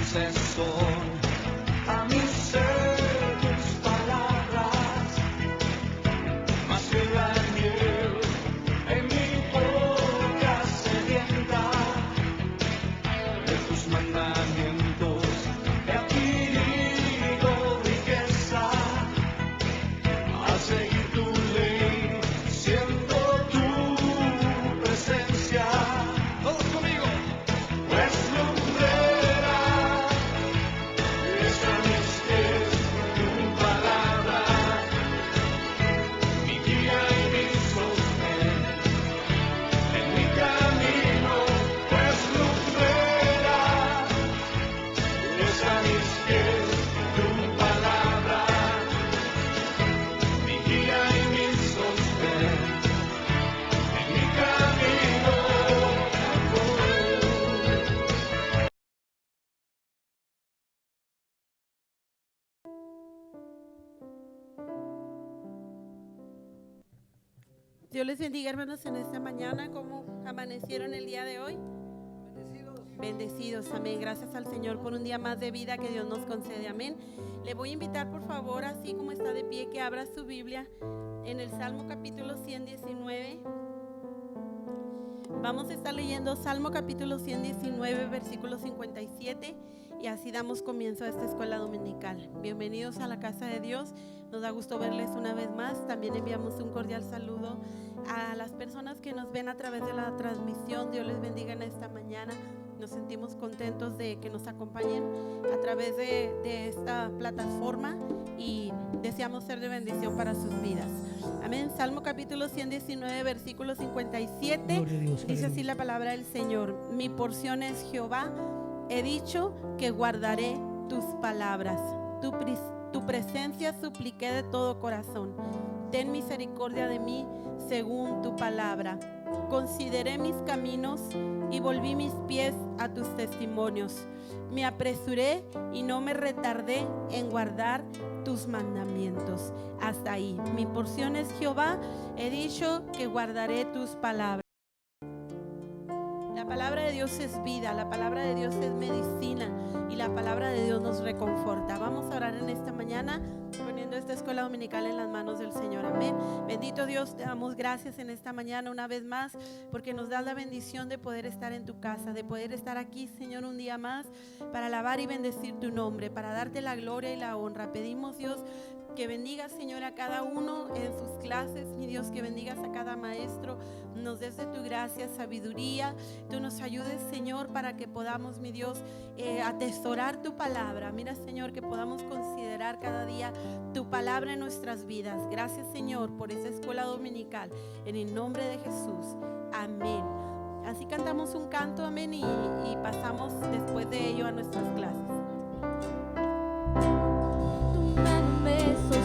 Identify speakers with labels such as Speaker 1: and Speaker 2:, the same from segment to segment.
Speaker 1: dulces son a mi ser tus palabras, más que la miel en mi boca sedienta. De tus mandamientos he adquirido riqueza, al seguir tu ley siento tu presencia. Todos conmigo. Pues lumbrera es a mis pies tu palabra, mi guía y mi sostén en mi camino. Pues lumbrera es a mis pies tu palabra, mi guía y mi sostén en mi camino.
Speaker 2: Dios les bendiga, hermanos, en esta mañana. ¿Cómo amanecieron el día de hoy? Bendecidos, amén. Gracias al Señor por un día más de vida que Dios nos concede, amén. Le voy a invitar, por favor, así como está de pie, que abra su Biblia en el Salmo capítulo 119. Vamos a estar leyendo Salmo capítulo 119, versículo 57, y así damos comienzo a esta escuela dominical. Bienvenidos a la casa de Dios. Nos da gusto verles una vez más. También enviamos un cordial saludo a las personas que nos ven a través de la transmisión. Dios les bendiga en esta mañana. Nos sentimos contentos de que nos acompañen a través de esta plataforma y deseamos ser de bendición para sus vidas. Amén. Salmo capítulo 119, versículo 57. Dice así la palabra del Señor: mi porción es Jehová, he dicho que guardaré tus palabras. Tu presencia supliqué de todo corazón. Ten misericordia de mí según tu palabra. Consideré mis caminos y volví mis pies a tus testimonios. Me apresuré y no me retardé en guardar tus mandamientos. Hasta ahí. Mi porción es Jehová, he dicho que guardaré tus palabras. La palabra de Dios es vida, la palabra de Dios es medicina y la palabra de Dios nos reconforta. Vamos a orar en esta mañana poniendo esta escuela dominical en las manos del Señor. Amén. Bendito Dios, te damos gracias en esta mañana una vez más porque nos das la bendición de poder estar en tu casa, de poder estar aquí, Señor, un día más para alabar y bendecir tu nombre, para darte la gloria y la honra. Pedimos, Dios, que bendigas, Señor, a cada uno en sus clases, mi Dios, que bendigas a cada maestro, nos des de tu gracia, sabiduría, tú nos ayudes, Señor, para que podamos, mi Dios, atesorar tu palabra. Mira, Señor, que podamos considerar cada día tu palabra en nuestras vidas. Gracias, Señor, por esa escuela dominical, en el nombre de Jesús, amén. Así cantamos un canto, amén, y pasamos después de ello a nuestras clases.
Speaker 3: Solo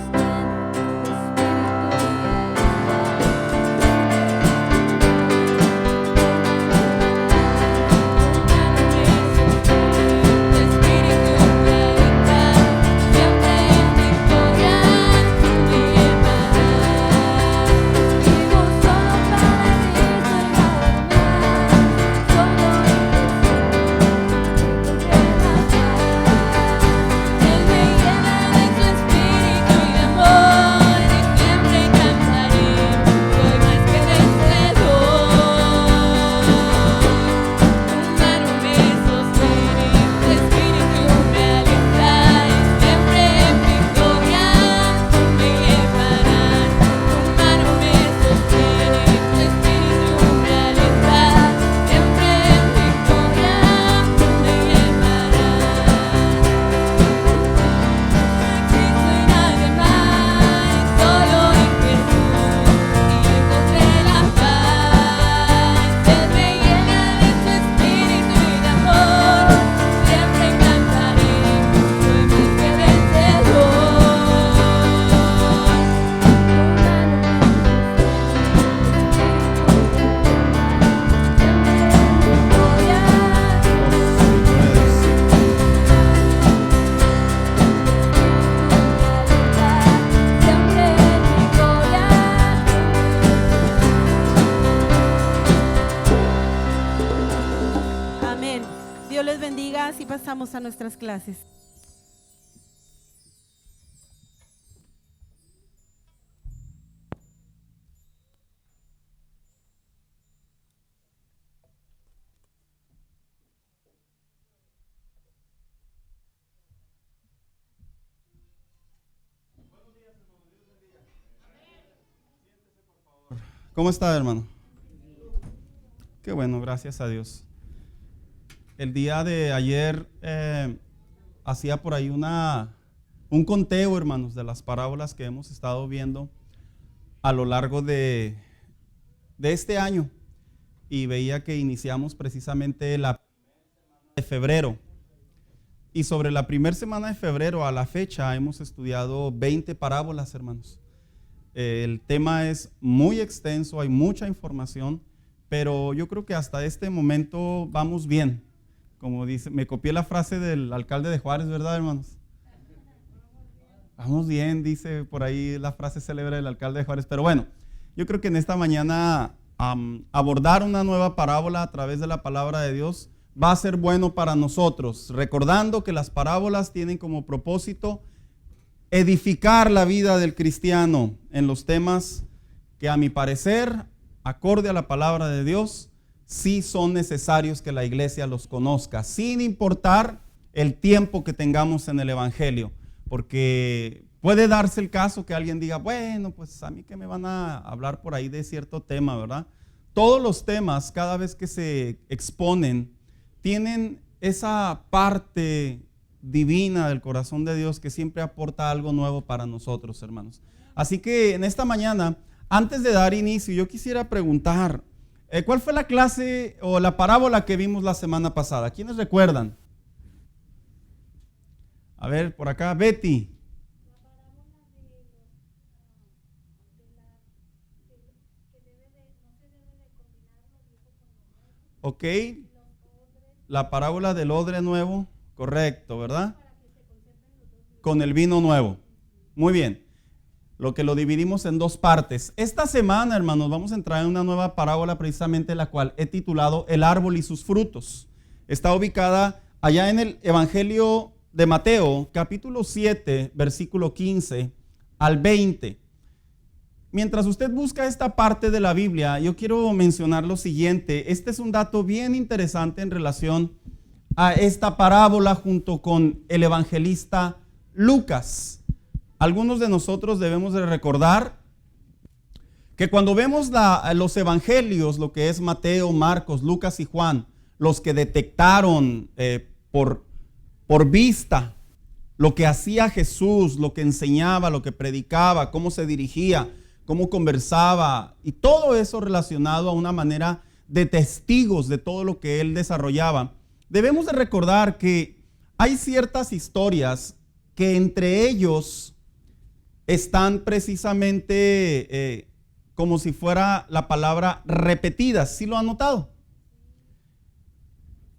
Speaker 2: vamos a nuestras clases.
Speaker 3: ¿Cómo está, hermano? Qué bueno, gracias a Dios. El día de ayer hacía por ahí un conteo, hermanos, de las parábolas que hemos estado viendo a lo largo de este año, y veía que iniciamos precisamente la primera semana de febrero. Y sobre la primera semana de febrero a la fecha hemos estudiado 20 parábolas, hermanos. El tema es muy extenso, hay mucha información, pero yo creo que hasta este momento vamos bien. Como dice, me copié la frase del alcalde de Juárez, ¿verdad, hermanos? Vamos bien, dice por ahí la frase célebre del alcalde de Juárez. Pero bueno, yo creo que en esta mañana abordar una nueva parábola a través de la palabra de Dios va a ser bueno para nosotros, recordando que las parábolas tienen como propósito edificar la vida del cristiano en los temas que, a mi parecer, acorde a la palabra de Dios, sí son necesarios que la iglesia los conozca, sin importar el tiempo que tengamos en el evangelio, porque puede darse el caso que alguien diga, bueno, pues a mí que me van a hablar por ahí de cierto tema, ¿verdad? Todos los temas, cada vez que se exponen, tienen esa parte divina del corazón de Dios que siempre aporta algo nuevo para nosotros, hermanos. Así que en esta mañana, antes de dar inicio, yo quisiera preguntar, ¿cuál fue la clase o la parábola que vimos la semana pasada? ¿Quiénes recuerdan? A ver, por acá, Betty. Ok, la parábola del odre nuevo. Correcto, ¿verdad? Con el vino nuevo. Muy bien. Lo que lo dividimos en dos partes. Esta semana, hermanos, vamos a entrar en una nueva parábola, precisamente la cual he titulado El árbol y sus frutos. Está ubicada allá en el Evangelio de Mateo, capítulo 7, versículo 15 al 20. Mientras usted busca esta parte de la Biblia, yo quiero mencionar lo siguiente. Este es un dato bien interesante en relación a esta parábola junto con el evangelista Lucas. Algunos de nosotros debemos de recordar que cuando vemos los evangelios, lo que es Mateo, Marcos, Lucas y Juan, los que detectaron por vista lo que hacía Jesús, lo que enseñaba, lo que predicaba, cómo se dirigía, cómo conversaba, y todo eso relacionado a una manera de testigos de todo lo que él desarrollaba, debemos de recordar que hay ciertas historias que entre ellos están precisamente como si fuera la palabra repetidas. ¿Sí lo han notado?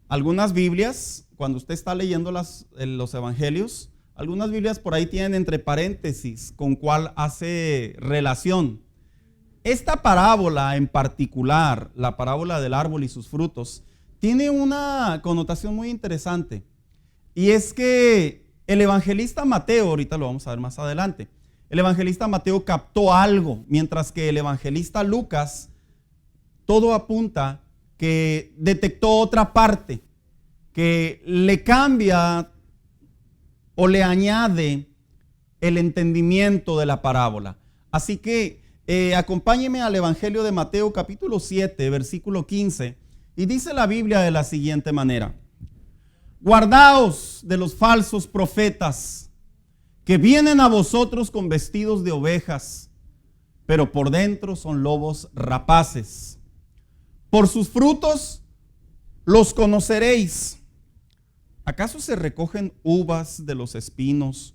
Speaker 3: Algunas Biblias, cuando usted está leyendo los evangelios, algunas Biblias por ahí tienen entre paréntesis con cuál hace relación. Esta parábola en particular, la parábola del árbol y sus frutos, tiene una connotación muy interesante, y es que el evangelista Mateo, ahorita lo vamos a ver más adelante, el evangelista Mateo captó algo, mientras que el evangelista Lucas, todo apunta que detectó otra parte, que le cambia o le añade el entendimiento de la parábola. Así que acompáñeme al Evangelio de Mateo capítulo 7, versículo 15, y dice la Biblia de la siguiente manera: guardaos de los falsos profetas que vienen a vosotros con vestidos de ovejas, pero por dentro son lobos rapaces. Por sus frutos los conoceréis. ¿Acaso se recogen uvas de los espinos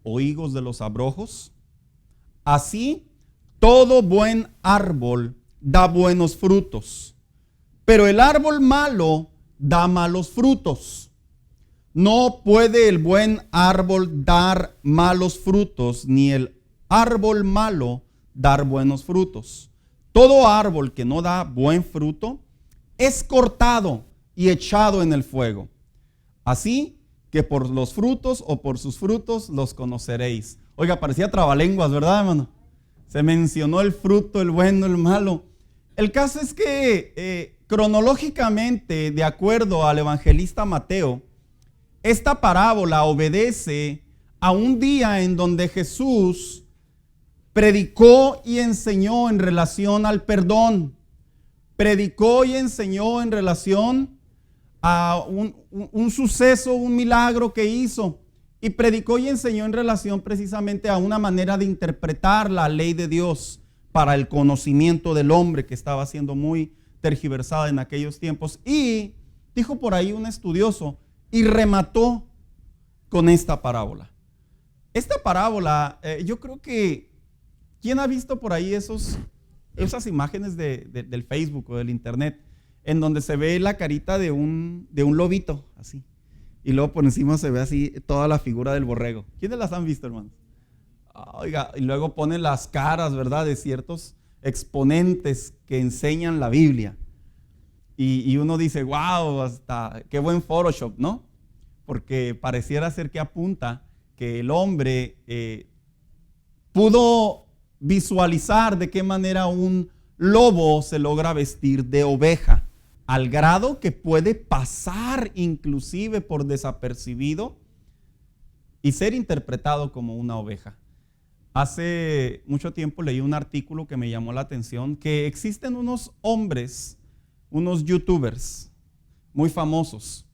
Speaker 3: o higos de los abrojos? Así, todo buen árbol da buenos frutos, pero el árbol malo da malos frutos. No puede el buen árbol dar malos frutos, ni el árbol malo dar buenos frutos. Todo árbol que no da buen fruto es cortado y echado en el fuego. Así que por los frutos o por sus frutos los conoceréis. Oiga, parecía trabalenguas, ¿verdad, hermano? Se mencionó el fruto, el bueno, el malo. El caso es que cronológicamente, de acuerdo al evangelista Mateo, esta parábola obedece a un día en donde Jesús predicó y enseñó en relación al perdón. Predicó y enseñó en relación a un suceso, un milagro que hizo. Y predicó y enseñó en relación precisamente a una manera de interpretar la ley de Dios para el conocimiento del hombre, que estaba siendo muy tergiversada en aquellos tiempos. Y dijo por ahí un estudioso, y remató con esta parábola. Esta parábola, yo creo que, ¿quién ha visto por ahí esas imágenes del Facebook o del internet, en donde se ve la carita de un lobito, así? Y luego por encima se ve así toda la figura del borrego. ¿Quiénes las han visto, hermanos? Oiga, y luego ponen las caras, ¿verdad?, de ciertos exponentes que enseñan la Biblia. Y uno dice, wow, hasta qué buen Photoshop, ¿no? Porque pareciera ser que apunta que el hombre pudo visualizar de qué manera un lobo se logra vestir de oveja, al grado que puede pasar inclusive por desapercibido y ser interpretado como una oveja. Hace mucho tiempo leí un artículo que me llamó la atención, que existen unos hombres, unos youtubers muy famosos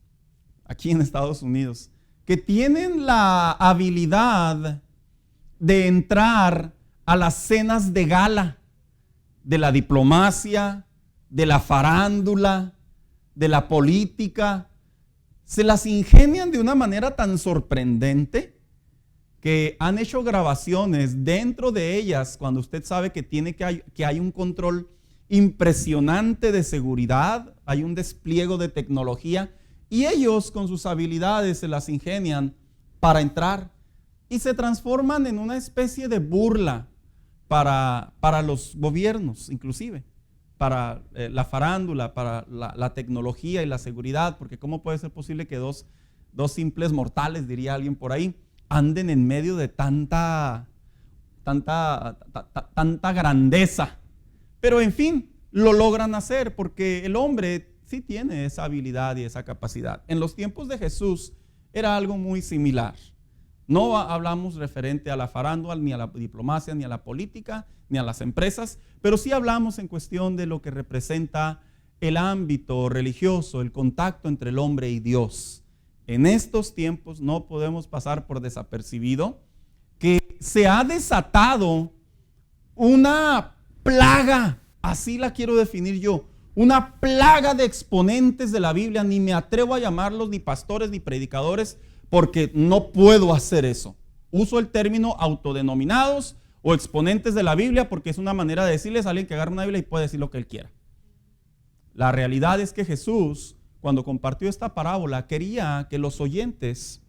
Speaker 3: aquí en Estados Unidos, que tienen la habilidad de entrar a las cenas de gala de la diplomacia, de la farándula, de la política. Se las ingenian de una manera tan sorprendente que han hecho grabaciones dentro de ellas, cuando usted sabe que hay un control impresionante de seguridad, hay un despliegue de tecnología, y ellos con sus habilidades se las ingenian para entrar y se transforman en una especie de burla para los gobiernos, inclusive para la farándula, para la tecnología y la seguridad, porque ¿cómo puede ser posible que dos simples mortales, diría alguien por ahí, anden en medio de tanta grandeza? Pero en fin, lo logran hacer porque el hombre sí tiene esa habilidad y esa capacidad. En los tiempos de Jesús era algo muy similar. No hablamos referente a la farándula, ni a la diplomacia, ni a la política, ni a las empresas, pero sí hablamos en cuestión de lo que representa el ámbito religioso, el contacto entre el hombre y Dios. En estos tiempos no podemos pasar por desapercibido que se ha desatado una plaga, así la quiero definir yo, una plaga de exponentes de la Biblia. Ni me atrevo a llamarlos ni pastores ni predicadores, porque no puedo hacer eso. Uso el término autodenominados o exponentes de la Biblia porque es una manera de decirles a alguien que agarre una Biblia y puede decir lo que él quiera. La realidad es que Jesús, cuando compartió esta parábola, quería que los oyentes,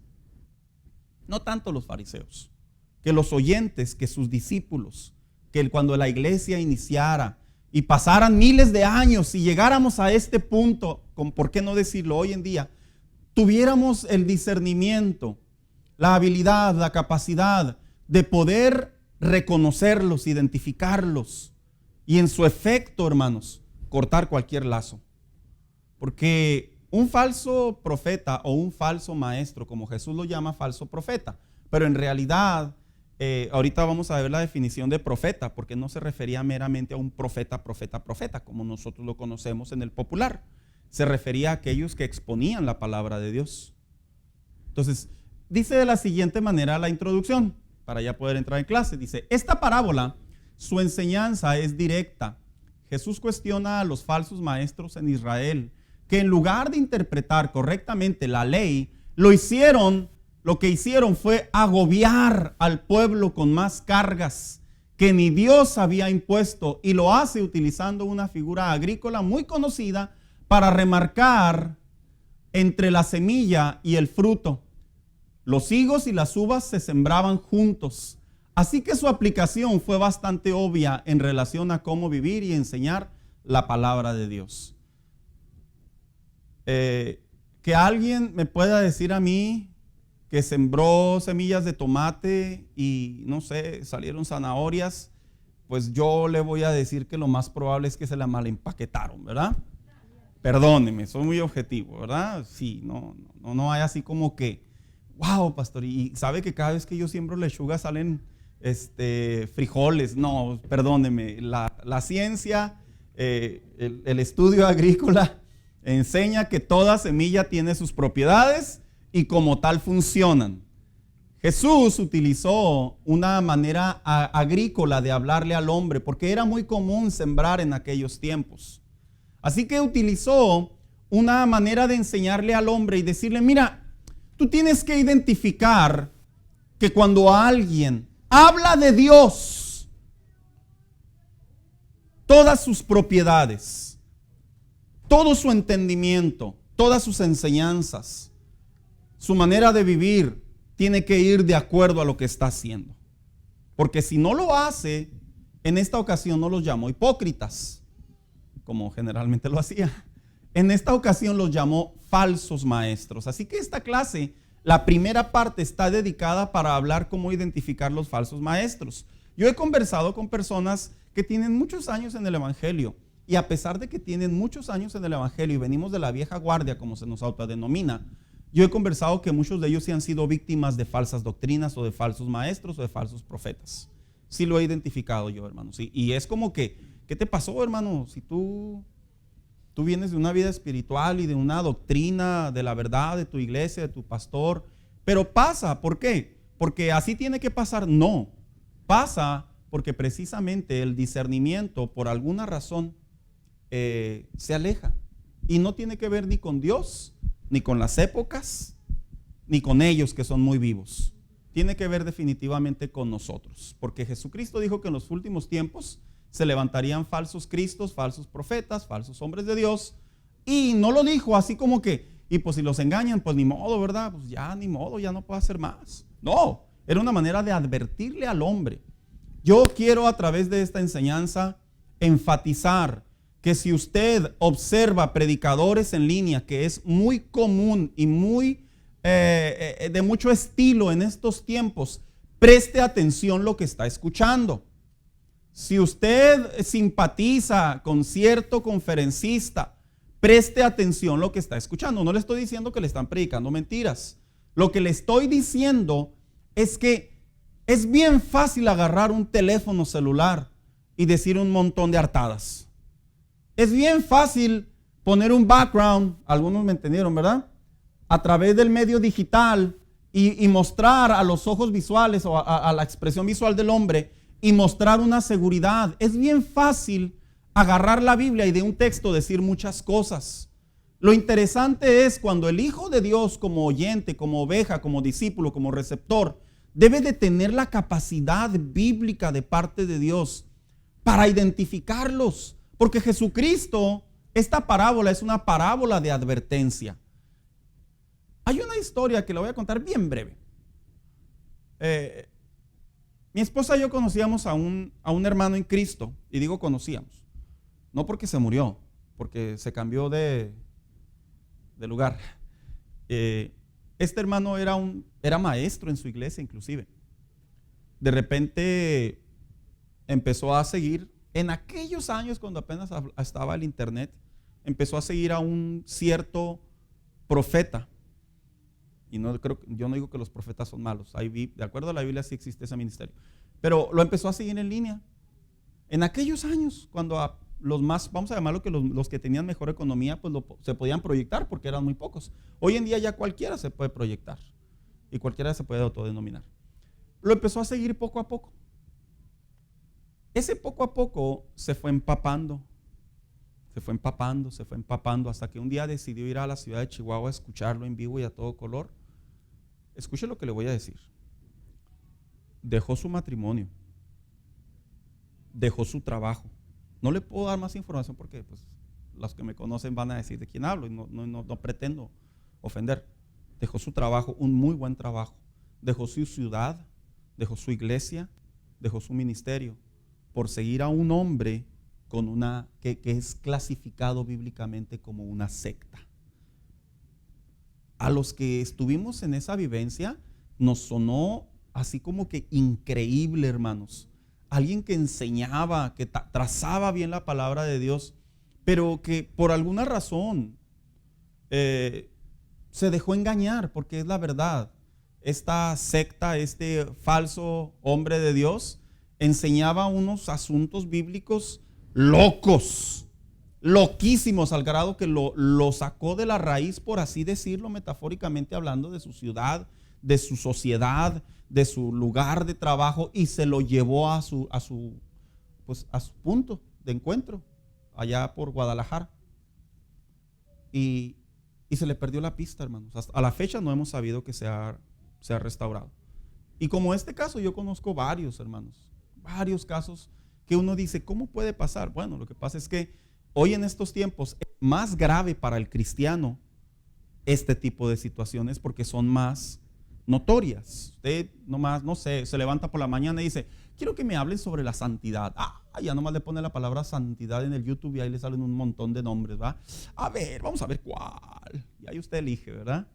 Speaker 3: no tanto los fariseos, que los oyentes, que sus discípulos, que cuando la iglesia iniciara y pasaran miles de años y llegáramos a este punto, ¿por qué no decirlo hoy en día?, tuviéramos el discernimiento, la habilidad, la capacidad de poder reconocerlos, identificarlos y en su efecto, hermanos, cortar cualquier lazo. Porque un falso profeta o un falso maestro, como Jesús lo llama, falso profeta, pero en realidad, ahorita vamos a ver la definición de profeta, porque no se refería meramente a un profeta, como nosotros lo conocemos en el popular. Se refería a aquellos que exponían la palabra de Dios. Entonces, dice de la siguiente manera la introducción, para ya poder entrar en clase. Dice, esta parábola, su enseñanza es directa. Jesús cuestiona a los falsos maestros en Israel, que en lugar de interpretar correctamente la ley, lo que hicieron fue agobiar al pueblo con más cargas que ni Dios había impuesto, y lo hace utilizando una figura agrícola muy conocida para remarcar entre la semilla y el fruto. Los higos y las uvas se sembraban juntos. Así que su aplicación fue bastante obvia en relación a cómo vivir y enseñar la palabra de Dios. Que alguien me pueda decir a mí que sembró semillas de tomate y no sé, salieron zanahorias, pues yo le voy a decir que lo más probable es que se la malempaquetaron, ¿verdad? Perdóneme, soy muy objetivo, ¿verdad? Sí, no hay así como que, wow, pastor, y sabe que cada vez que yo siembro lechuga salen frijoles. No, perdóneme, la ciencia, el estudio agrícola enseña que toda semilla tiene sus propiedades y como tal funcionan. Jesús utilizó una manera agrícola de hablarle al hombre porque era muy común sembrar en aquellos tiempos. Así que utilizó una manera de enseñarle al hombre y decirle, mira, tú tienes que identificar que cuando alguien habla de Dios, todas sus propiedades, todo su entendimiento, todas sus enseñanzas, su manera de vivir, tiene que ir de acuerdo a lo que está haciendo. Porque si no lo hace, en esta ocasión no los llamó hipócritas, como generalmente lo hacía. En esta ocasión los llamó falsos maestros. Así que esta clase, la primera parte está dedicada para hablar cómo identificar los falsos maestros. Yo he conversado con personas que tienen muchos años en el Evangelio y a pesar de que tienen muchos años en el Evangelio y venimos de la vieja guardia, como se nos autodenomina, yo he conversado que muchos de ellos sí han sido víctimas de falsas doctrinas o de falsos maestros o de falsos profetas. Sí lo he identificado yo, hermano. Sí. Y es como que, ¿qué te pasó, hermano? Si tú vienes de una vida espiritual y de una doctrina de la verdad de tu iglesia, de tu pastor, pero pasa, ¿por qué? Porque así tiene que pasar. No, pasa porque precisamente el discernimiento por alguna razón se aleja y no tiene que ver ni con Dios, ni con las épocas, ni con ellos que son muy vivos. Tiene que ver definitivamente con nosotros, porque Jesucristo dijo que en los últimos tiempos se levantarían falsos cristos, falsos profetas, falsos hombres de Dios, y no lo dijo así como que, y pues si los engañan, pues ni modo, ¿verdad? Pues ya ni modo, ya no puedo hacer más. No, era una manera de advertirle al hombre. Yo quiero a través de esta enseñanza enfatizar que si usted observa predicadores en línea, que es muy común y muy de mucho estilo en estos tiempos, preste atención lo que está escuchando. Si usted simpatiza con cierto conferencista, preste atención lo que está escuchando. No le estoy diciendo que le están predicando mentiras. Lo que le estoy diciendo es que es bien fácil agarrar un teléfono celular y decir un montón de hartadas. Es bien fácil poner un background, algunos me entendieron, ¿verdad? A través del medio digital y mostrar a los ojos visuales o a la expresión visual del hombre y mostrar una seguridad. Es bien fácil agarrar la Biblia y de un texto decir muchas cosas. Lo interesante es cuando el Hijo de Dios como oyente, como oveja, como discípulo, como receptor, debe de tener la capacidad bíblica de parte de Dios para identificarlos. Porque Jesucristo, esta parábola es una parábola de advertencia. Hay una historia que la voy a contar bien breve. Mi esposa y yo conocíamos a un hermano en Cristo. Y digo conocíamos. No porque se murió, porque se cambió de lugar. Este hermano era maestro en su iglesia inclusive. De repente empezó a seguir, en aquellos años cuando apenas estaba el internet, empezó a seguir a un cierto profeta. Y yo no digo que los profetas son malos. De acuerdo a la Biblia sí existe ese ministerio. Pero lo empezó a seguir en línea. En aquellos años, cuando los más, vamos a llamarlo que los que tenían mejor economía, pues se podían proyectar porque eran muy pocos. Hoy en día ya cualquiera se puede proyectar. Y cualquiera se puede autodenominar. Lo empezó a seguir poco a poco. Ese poco a poco se fue empapando. Se fue empapando hasta que un día decidió ir a la ciudad de Chihuahua a escucharlo en vivo y a todo color. Escuche lo que le voy a decir. Dejó su matrimonio. Dejó su trabajo. No le puedo dar más información porque pues, los que me conocen van a decir de quién hablo y no pretendo ofender. Dejó su trabajo, un muy buen trabajo. Dejó su ciudad, dejó su iglesia, dejó su ministerio por seguir a un hombre con que es clasificado bíblicamente como una secta. A los que estuvimos en esa vivencia, nos sonó así como que increíble, hermanos. Alguien que enseñaba, que trazaba bien la palabra de Dios, pero que por alguna razón se dejó engañar, porque es la verdad. Esta secta, este falso hombre de Dios, enseñaba unos asuntos bíblicos locos, loquísimos, al grado que lo sacó de la raíz, por así decirlo, metafóricamente hablando, de su ciudad, de su sociedad, de su lugar de trabajo, y se lo llevó a su punto de encuentro, allá por Guadalajara. Y se le perdió la pista, hermanos. Hasta a la fecha no hemos sabido que se ha restaurado. Y como este caso, yo conozco varios, hermanos, varios casos que uno dice, ¿cómo puede pasar? Bueno, lo que pasa es que hoy en estos tiempos es más grave para el cristiano este tipo de situaciones porque son más notorias. Usted nomás, no sé, se levanta por la mañana y dice, quiero que me hablen sobre la santidad. Ya nomás le pone la palabra santidad en el YouTube y ahí le salen un montón de nombres, ¿va? A ver, vamos a ver cuál. Y ahí usted elige, ¿verdad?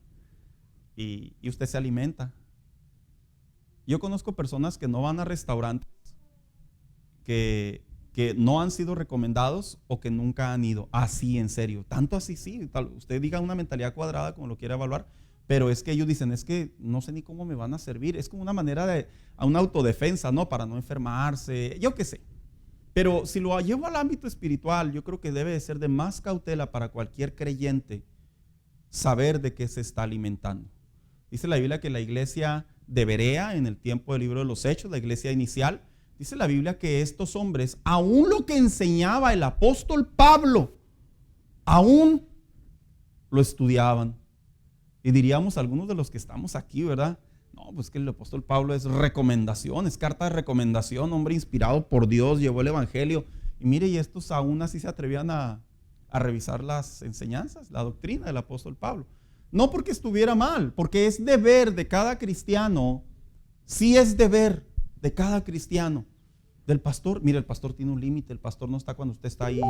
Speaker 3: Y usted se alimenta. Yo conozco personas que no van a restaurantes, que no han sido recomendados o que nunca han ido. Así, en serio. Tanto así, sí. Usted diga una mentalidad cuadrada como lo quiera evaluar, pero es que ellos dicen, es que no sé ni cómo me van a servir. Es como una manera a una autodefensa, ¿no? Para no enfermarse, yo qué sé. Pero si lo llevo al ámbito espiritual, yo creo que debe de ser de más cautela para cualquier creyente saber de qué se está alimentando. Dice la Biblia que la iglesia de Berea, en el tiempo del libro de los Hechos, la iglesia inicial, dice la Biblia que estos hombres, aún lo que enseñaba el apóstol Pablo, aún lo estudiaban. Y diríamos algunos de los que estamos aquí, ¿verdad? No, pues que el apóstol Pablo es recomendación, es carta de recomendación, hombre inspirado por Dios, llevó el evangelio. Y mire, y estos aún así se atrevían a revisar las enseñanzas, la doctrina del apóstol Pablo. No porque estuviera mal, porque es deber de cada cristiano, sí es deber de cada cristiano, del pastor. Mire, el pastor tiene un límite, el pastor no está cuando usted está ahí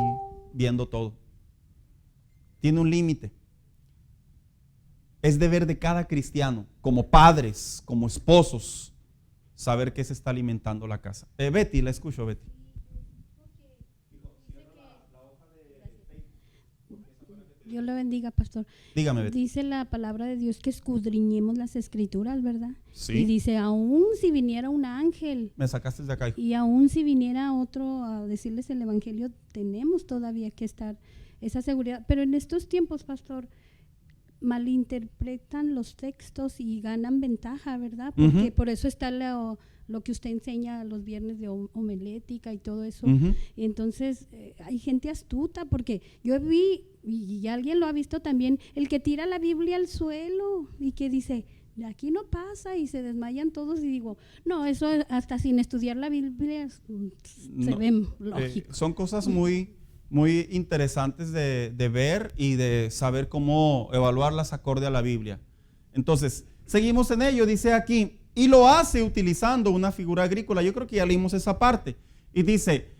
Speaker 3: viendo todo. Tiene un límite. Es deber de cada cristiano, como padres, como esposos, saber qué se está alimentando la casa. Betty, la escucho, Betty.
Speaker 4: Dios le bendiga, pastor.
Speaker 3: Dígame, Betty.
Speaker 4: Dice la palabra de Dios que escudriñemos las escrituras, ¿verdad?
Speaker 3: Sí.
Speaker 4: Y dice, aún si viniera un ángel.
Speaker 3: Me sacaste de acá, hijo.
Speaker 4: Y aún si viniera otro a decirles el evangelio, tenemos todavía que estar esa seguridad. Pero en estos tiempos, pastor, malinterpretan los textos y ganan ventaja, ¿verdad? Porque por eso está lo que usted enseña los viernes de homilética y todo eso. Y entonces hay gente astuta, porque yo vi, y alguien lo ha visto también, el que tira la Biblia al suelo y que dice, aquí no pasa, y se desmayan todos, y digo, no, eso hasta sin estudiar la Biblia se ve lógico.
Speaker 3: Son cosas muy interesantes de ver y de saber cómo evaluarlas acorde a la Biblia. Entonces, seguimos en ello, dice aquí, y lo hace utilizando una figura agrícola. Yo creo que ya leímos esa parte. Y dice,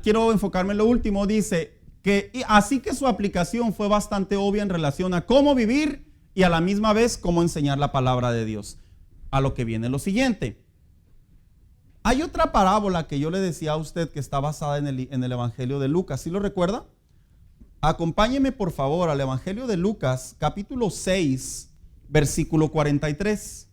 Speaker 3: quiero enfocarme en lo último, dice que así que su aplicación fue bastante obvia en relación a cómo vivir y a la misma vez cómo enseñar la palabra de Dios. A lo que viene lo siguiente. Hay otra parábola que yo le decía a usted que está basada en el Evangelio de Lucas. ¿Sí lo recuerda? Acompáñeme por favor al Evangelio de Lucas, capítulo 6, versículo 43.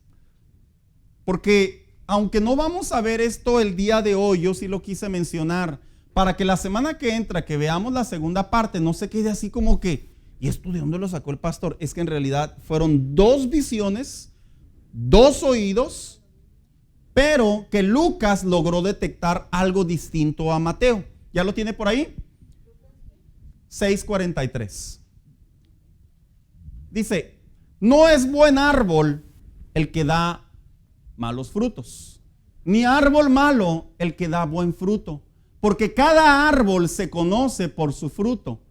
Speaker 3: Porque aunque no vamos a ver esto el día de hoy, yo sí lo quise mencionar, para que la semana que entra, que veamos la segunda parte, no se quede así como que, ¿y esto de dónde lo sacó el pastor? Es que en realidad fueron dos visiones, dos oídos, pero que Lucas logró detectar algo distinto a Mateo. ¿Ya lo tiene por ahí? 6:43. Dice, no es buen árbol el que da malos frutos, ni árbol malo el que da buen fruto, porque cada árbol se conoce por su fruto.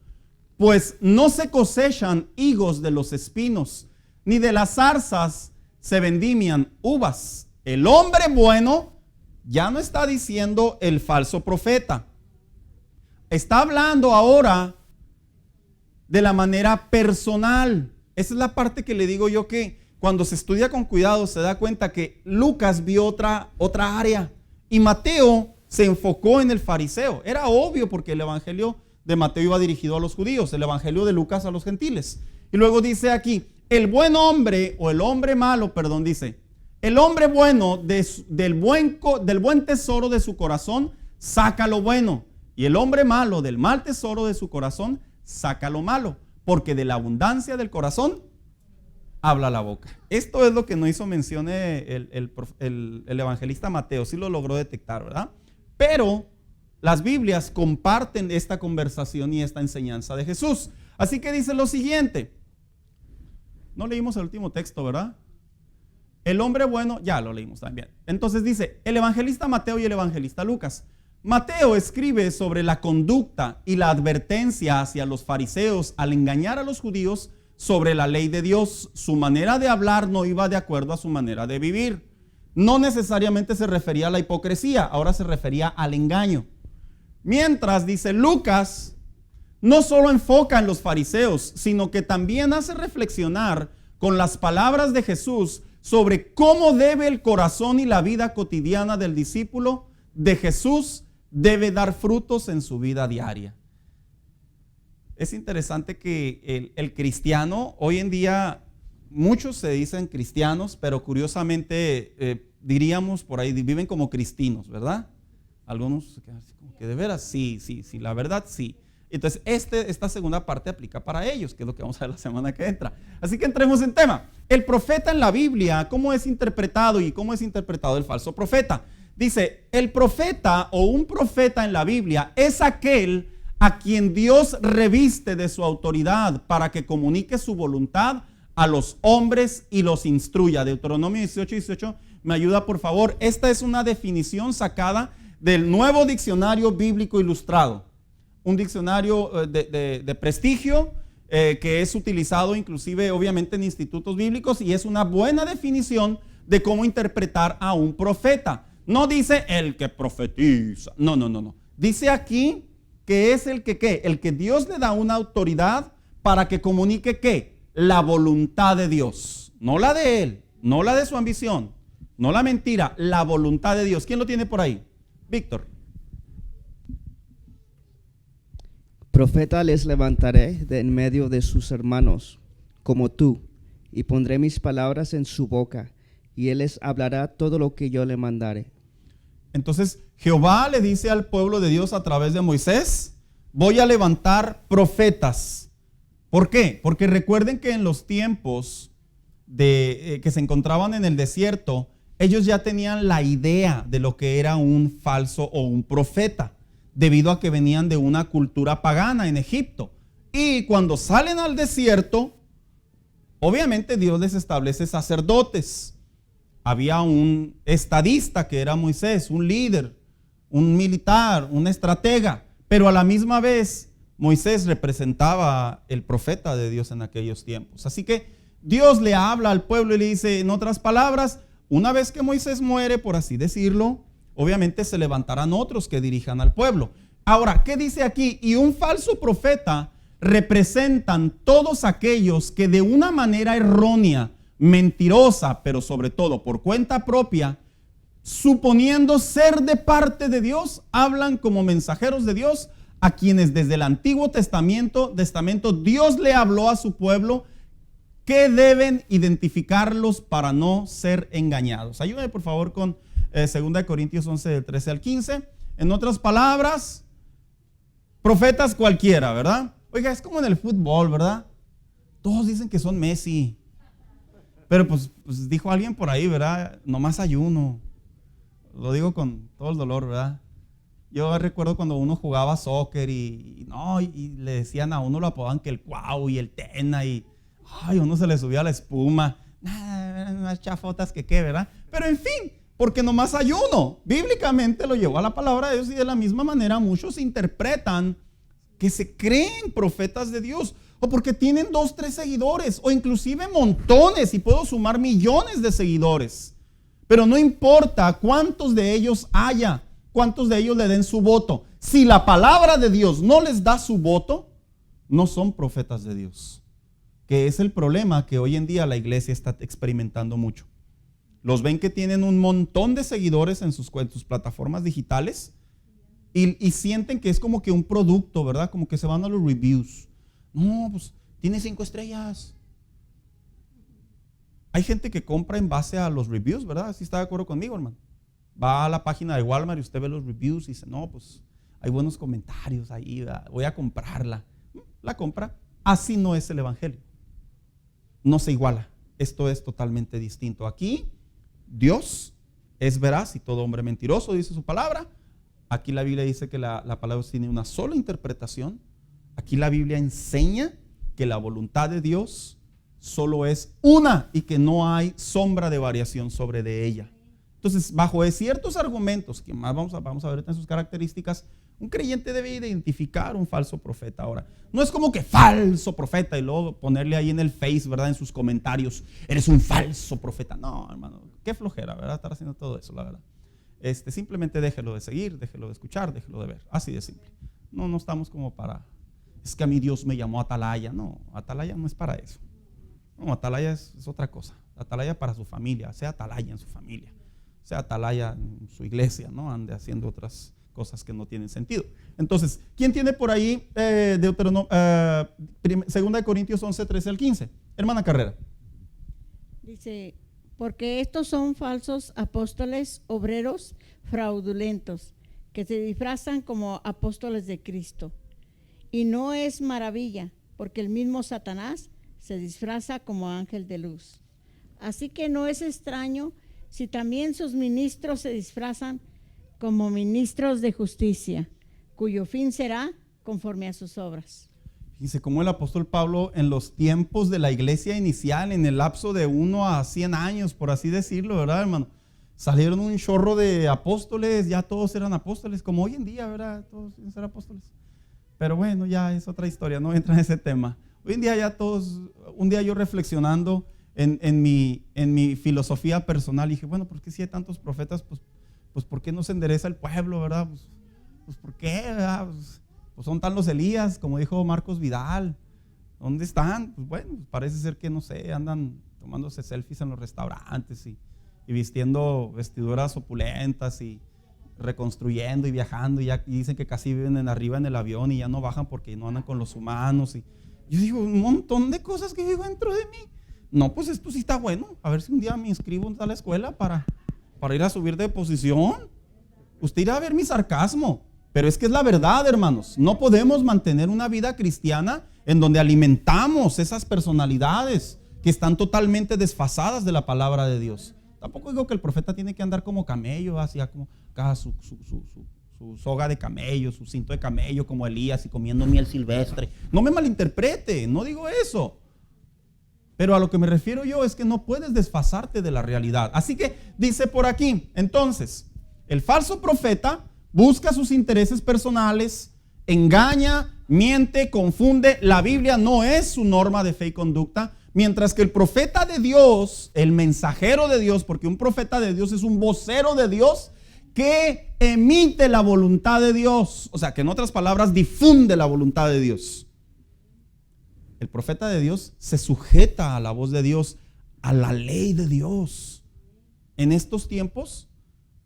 Speaker 3: Pues no se cosechan higos de los espinos, ni de las zarzas se vendimian uvas. El hombre bueno ya no está diciendo el falso profeta. Está hablando ahora de la manera personal. Esa es la parte que le digo yo que cuando se estudia con cuidado se da cuenta que Lucas vio otra área y Mateo se enfocó en el fariseo. Era obvio porque el evangelio de Mateo iba dirigido a los judíos, el evangelio de Lucas a los gentiles. Y luego dice aquí, el buen hombre o el hombre malo, perdón, dice, el hombre bueno del buen tesoro de su corazón saca lo bueno, y el hombre malo del mal tesoro de su corazón saca lo malo, porque de la abundancia del corazón habla la boca. Esto es lo que no hizo mención el evangelista Mateo, sí lo logró detectar, ¿verdad? Pero las Biblias comparten esta conversación y esta enseñanza de Jesús. Así que dice lo siguiente. No leímos el último texto, ¿verdad? El hombre bueno, ya lo leímos también. Entonces dice, el evangelista Mateo y el evangelista Lucas. Mateo escribe sobre la conducta y la advertencia hacia los fariseos al engañar a los judíos sobre la ley de Dios. Su manera de hablar no iba de acuerdo a su manera de vivir. No necesariamente se refería a la hipocresía, ahora se refería al engaño. Mientras, dice Lucas, no solo enfoca en los fariseos, sino que también hace reflexionar con las palabras de Jesús sobre cómo debe el corazón y la vida cotidiana del discípulo de Jesús debe dar frutos en su vida diaria. Es interesante que el cristiano, hoy en día muchos se dicen cristianos, pero curiosamente diríamos por ahí, viven como cristinos, ¿verdad? Algunos se quedan así como que de veras, sí, la verdad sí. Entonces esta segunda parte aplica para ellos, que es lo que vamos a ver la semana que entra. Así que entremos en tema. El profeta en la Biblia, ¿cómo es interpretado y cómo es interpretado el falso profeta? Dice, el profeta o un profeta en la Biblia es aquel a quien Dios reviste de su autoridad para que comunique su voluntad a los hombres y los instruya. Deuteronomio 18:18, me ayuda por favor. Esta es una definición sacada del Nuevo Diccionario Bíblico Ilustrado, un diccionario de prestigio que es utilizado inclusive obviamente en institutos bíblicos y es una buena definición de cómo interpretar a un profeta. No dice el que profetiza, no. Dice aquí que es el que ¿qué? El que Dios le da una autoridad para que comunique ¿qué? La voluntad de Dios, no la de él, no la de su ambición, no la mentira, la voluntad de Dios. ¿Quién lo tiene por ahí? Víctor.
Speaker 5: Profeta les levantaré de en medio de sus hermanos, como tú, y pondré mis palabras en su boca, y él les hablará todo lo que yo le mandare.
Speaker 3: Entonces Jehová le dice al pueblo de Dios a través de Moisés, voy a levantar profetas. ¿Por qué? Porque recuerden que en los tiempos que se encontraban en el desierto, ellos ya tenían la idea de lo que era un falso o un profeta, debido a que venían de una cultura pagana en Egipto. Y cuando salen al desierto, obviamente Dios les establece sacerdotes. Había un estadista que era Moisés, un líder, un militar, un estratega, pero a la misma vez Moisés representaba el profeta de Dios en aquellos tiempos. Así que Dios le habla al pueblo y le dice, en otras palabras, una vez que Moisés muere, por así decirlo, obviamente se levantarán otros que dirijan al pueblo. Ahora, ¿qué dice aquí? Y un falso profeta representan todos aquellos que de una manera errónea, mentirosa, pero sobre todo por cuenta propia, suponiendo ser de parte de Dios, hablan como mensajeros de Dios a quienes desde el Antiguo Testamento Dios le habló a su pueblo que deben identificarlos para no ser engañados. Ayúdame por favor con 2 Corintios 11 del 13 al 15. En otras palabras, profetas cualquiera, ¿verdad? Oiga, es como en el fútbol, ¿verdad? Todos dicen que son Messi. Pero pues dijo alguien por ahí, ¿verdad? Nomás hay uno. Lo digo con todo el dolor, ¿verdad? Yo recuerdo cuando uno jugaba soccer y le decían a uno, lo apodaban que el Cuau y el Tena y uno se le subía la espuma. Unas chafotas que qué, ¿verdad? Pero en fin, porque nomás hay uno. Bíblicamente lo llevó a la palabra de Dios y de la misma manera muchos interpretan que se creen profetas de Dios. O porque tienen 2, 3 seguidores, o inclusive montones, y puedo sumar millones de seguidores. Pero no importa cuántos de ellos haya, cuántos de ellos le den su voto. Si la palabra de Dios no les da su voto, no son profetas de Dios. que es el problema que hoy en día la iglesia está experimentando mucho. Los ven que tienen un montón de seguidores en sus plataformas digitales y sienten que es como que un producto, ¿verdad? Como que se van a los reviews. No, pues tiene 5 estrellas. Hay gente que compra en base a los reviews, ¿verdad? ¿Sí está de acuerdo conmigo, hermano? Va a la página de Walmart y usted ve los reviews y dice, no, pues hay buenos comentarios ahí, ¿verdad? Voy a comprarla. La compra. Así no es el evangelio. No se iguala. Esto es totalmente distinto. Aquí Dios es veraz y todo hombre mentiroso, dice su palabra. Aquí la Biblia dice que la palabra tiene una sola interpretación. Aquí la Biblia enseña que la voluntad de Dios solo es una y que no hay sombra de variación sobre de ella. Entonces, bajo ciertos argumentos que más vamos a ver en sus características, un creyente debe identificar un falso profeta. Ahora, no es como que falso profeta y luego ponerle ahí en el Face, ¿verdad? En sus comentarios, eres un falso profeta. No, hermano, qué flojera, ¿verdad? Estar haciendo todo eso, la verdad. Simplemente déjelo de seguir, déjelo de escuchar, déjelo de ver. Así de simple. No estamos como para, es que a mí Dios me llamó a Atalaya. No, Atalaya no es para eso. No, Atalaya es otra cosa. Atalaya para su familia, sea Atalaya en su familia, sea Atalaya en su iglesia, no ande haciendo otras cosas que no tienen sentido. Entonces, ¿quién tiene por ahí Deuteronomio, 2 Corintios 11, 13 al 15? Hermana Carrera.
Speaker 6: Dice, porque estos son falsos apóstoles, obreros fraudulentos, que se disfrazan como apóstoles de Cristo. Y no es maravilla, porque el mismo Satanás se disfraza como ángel de luz. Así que no es extraño si también sus ministros se disfrazan como ministros de justicia, cuyo fin será conforme a sus obras.
Speaker 3: Fíjense cómo el apóstol Pablo en los tiempos de la iglesia inicial, en el lapso de 1 a 100 años, por así decirlo, ¿verdad, hermano? Salieron un chorro de apóstoles, ya todos eran apóstoles, como hoy en día, ¿verdad? Todos ser apóstoles. Pero bueno, ya es otra historia, no entra en ese tema. Hoy en día ya todos, un día yo reflexionando en mi filosofía personal, dije, bueno, ¿por qué si hay tantos profetas? Pues ¿por qué no se endereza el pueblo, verdad? Pues ¿por qué, verdad? Pues son tan los Elías, como dijo Marcos Vidal. ¿Dónde están? Pues bueno, parece ser que no sé, andan tomándose selfies en los restaurantes y vistiendo vestiduras opulentas y reconstruyendo y viajando y dicen que casi viven arriba en el avión y ya no bajan porque no andan con los humanos. Y yo digo, un montón de cosas que digo dentro de mí. No, pues esto sí está bueno. A ver si un día me inscribo a la escuela para ir a subir de posición. Usted irá a ver mi sarcasmo, pero es que es la verdad, hermanos. No podemos mantener una vida cristiana en donde alimentamos esas personalidades que están totalmente desfasadas de la palabra de Dios. Tampoco digo que el profeta tiene que andar como camello, así como acá su soga de camello, su cinto de camello como Elías y comiendo miel silvestre. No me malinterprete, no digo eso. Pero a lo que me refiero yo es que no puedes desfasarte de la realidad. Así que dice por aquí, entonces, el falso profeta busca sus intereses personales, engaña, miente, confunde. La Biblia no es su norma de fe y conducta. Mientras que el profeta de Dios, el mensajero de Dios, porque un profeta de Dios es un vocero de Dios que emite la voluntad de Dios. O sea, que en otras palabras difunde la voluntad de Dios. El profeta de Dios se sujeta a la voz de Dios, a la ley de Dios. En estos tiempos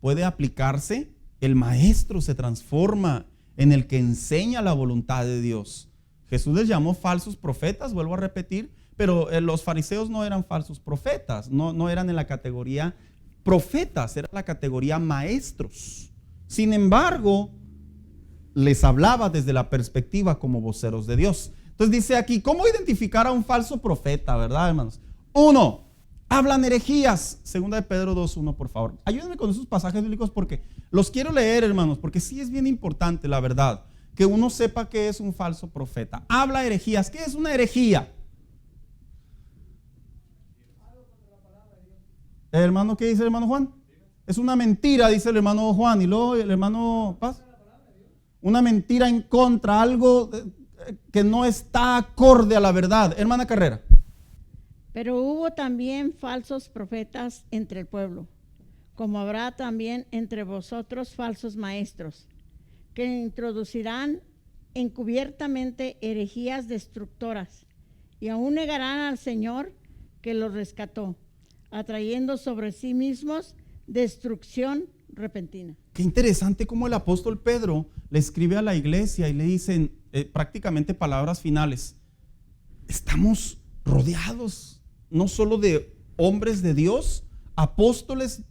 Speaker 3: puede aplicarse, el maestro se transforma en el que enseña la voluntad de Dios. Jesús les llamó falsos profetas, vuelvo a repetir, pero los fariseos no eran falsos profetas, no eran en la categoría profetas, era la categoría maestros. Sin embargo, les hablaba desde la perspectiva como voceros de Dios. Entonces dice aquí, ¿cómo identificar a un falso profeta, verdad, hermanos? 1, hablan herejías. 2 de Pedro 2:1, por favor. Ayúdenme con esos pasajes bíblicos porque los quiero leer, hermanos, porque sí es bien importante, la verdad, que uno sepa qué es un falso profeta. Habla herejías. ¿Qué es una herejía? ¿El hermano qué dice el hermano Juan? Es una mentira, dice el hermano Juan. Y luego el hermano Paz. Una mentira en contra, algo que no está acorde a la verdad. Hermana Carrera.
Speaker 6: Pero hubo también falsos profetas entre el pueblo, como habrá también entre vosotros falsos maestros, que introducirán encubiertamente herejías destructoras y aún negarán al Señor que los rescató, atrayendo sobre sí mismos destrucción repentina.
Speaker 3: Qué interesante cómo el apóstol Pedro le escribe a la iglesia y le dicen prácticamente palabras finales. Estamos rodeados no solo de hombres de Dios, apóstoles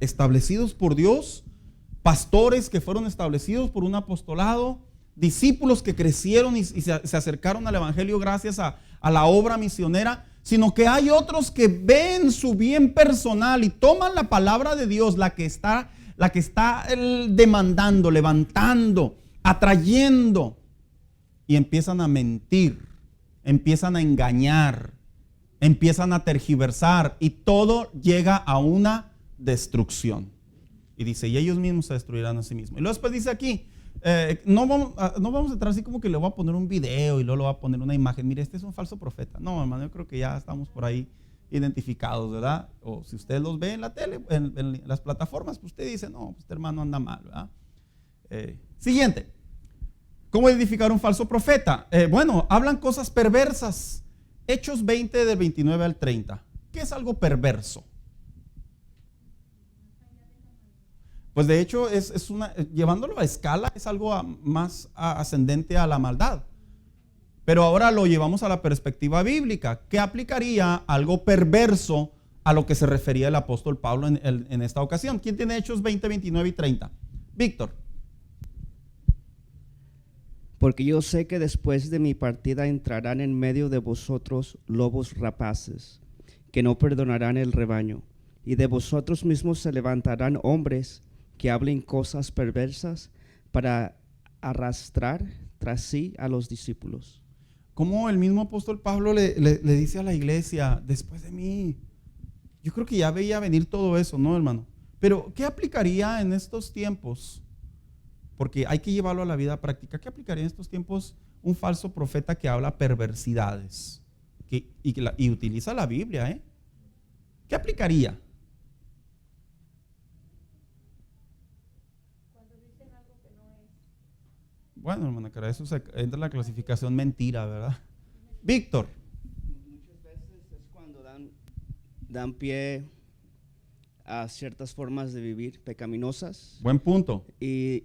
Speaker 3: establecidos por Dios, pastores que fueron establecidos por un apostolado, discípulos que crecieron y se acercaron al evangelio gracias a la obra misionera, sino que hay otros que ven su bien personal y toman la palabra de Dios, la que está demandando, levantando, atrayendo, y empiezan a mentir, empiezan a engañar, empiezan a tergiversar, y todo llega a una destrucción. Y dice, y ellos mismos se destruirán a sí mismos. Y luego después dice aquí, no vamos a entrar así como que le voy a poner un video y luego le voy a poner una imagen. Mire, este es un falso profeta. No, hermano, yo creo que ya estamos por ahí identificados, ¿verdad? O si usted los ve en la tele, en las plataformas, pues usted dice, no, pues este hermano anda mal, ¿verdad? Siguiente. ¿Cómo identificar un falso profeta? Bueno, hablan cosas perversas. Hechos 20 del 29 al 30. ¿Qué es algo perverso? Pues de hecho llevándolo a escala es algo más ascendente a la maldad. Pero ahora lo llevamos a la perspectiva bíblica. ¿Qué aplicaría algo perverso a lo que se refería el apóstol Pablo en esta ocasión? ¿Quién tiene Hechos 20, 29 y 30? Víctor.
Speaker 5: Porque yo sé que después de mi partida entrarán en medio de vosotros lobos rapaces, que no perdonarán el rebaño, y de vosotros mismos se levantarán hombres que hablen cosas perversas para arrastrar tras sí a los discípulos.
Speaker 3: Como el mismo apóstol Pablo le dice a la iglesia, después de mí, yo creo que ya veía venir todo eso, ¿no, hermano? Pero, ¿qué aplicaría en estos tiempos? Porque hay que llevarlo a la vida práctica. ¿Qué aplicaría en estos tiempos un falso profeta que habla perversidades y utiliza la Biblia? ¿Qué aplicaría?
Speaker 6: Cuando dicen algo que no es.
Speaker 3: Bueno, hermana, cara, eso entra en la clasificación mentira, ¿verdad? Víctor.
Speaker 5: Muchas veces es cuando dan pie a ciertas formas de vivir pecaminosas.
Speaker 3: Buen punto.
Speaker 5: Y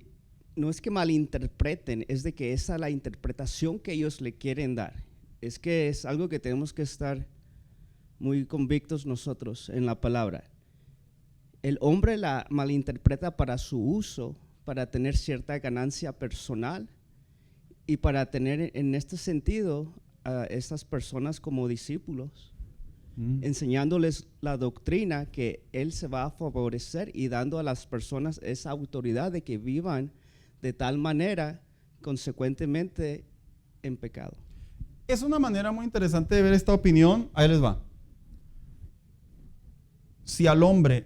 Speaker 5: no es que malinterpreten, es de que esa es la interpretación que ellos le quieren dar. Es que es algo que tenemos que estar muy convictos nosotros en la palabra. El hombre la malinterpreta para su uso, para tener cierta ganancia personal y para tener en este sentido a estas personas como discípulos, enseñándoles la doctrina que él se va a favorecer y dando a las personas esa autoridad de que vivan de tal manera, consecuentemente, en pecado.
Speaker 3: Es una manera muy interesante de ver esta opinión. Ahí les va. Si al hombre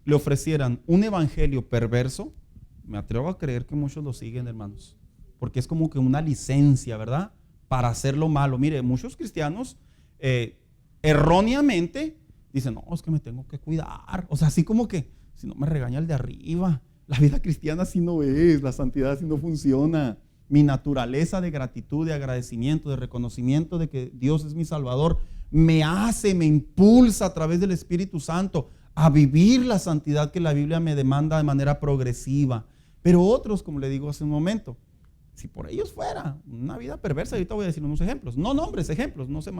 Speaker 3: le ofrecieran un evangelio perverso, me atrevo a creer que muchos lo siguen, hermanos, porque es como que una licencia, ¿verdad?, para hacer lo malo. Mire, muchos cristianos erróneamente dicen, no, es que me tengo que cuidar. O sea, así como que, si no me regaña el de arriba. La vida cristiana así no es, la santidad así no funciona. Mi naturaleza de gratitud, de agradecimiento, de reconocimiento de que Dios es mi Salvador, me impulsa a través del Espíritu Santo a vivir la santidad que la Biblia me demanda de manera progresiva. Pero otros, como le digo hace un momento, si por ellos fuera una vida perversa, ahorita voy a decir unos ejemplos, no nombres, ejemplos, no se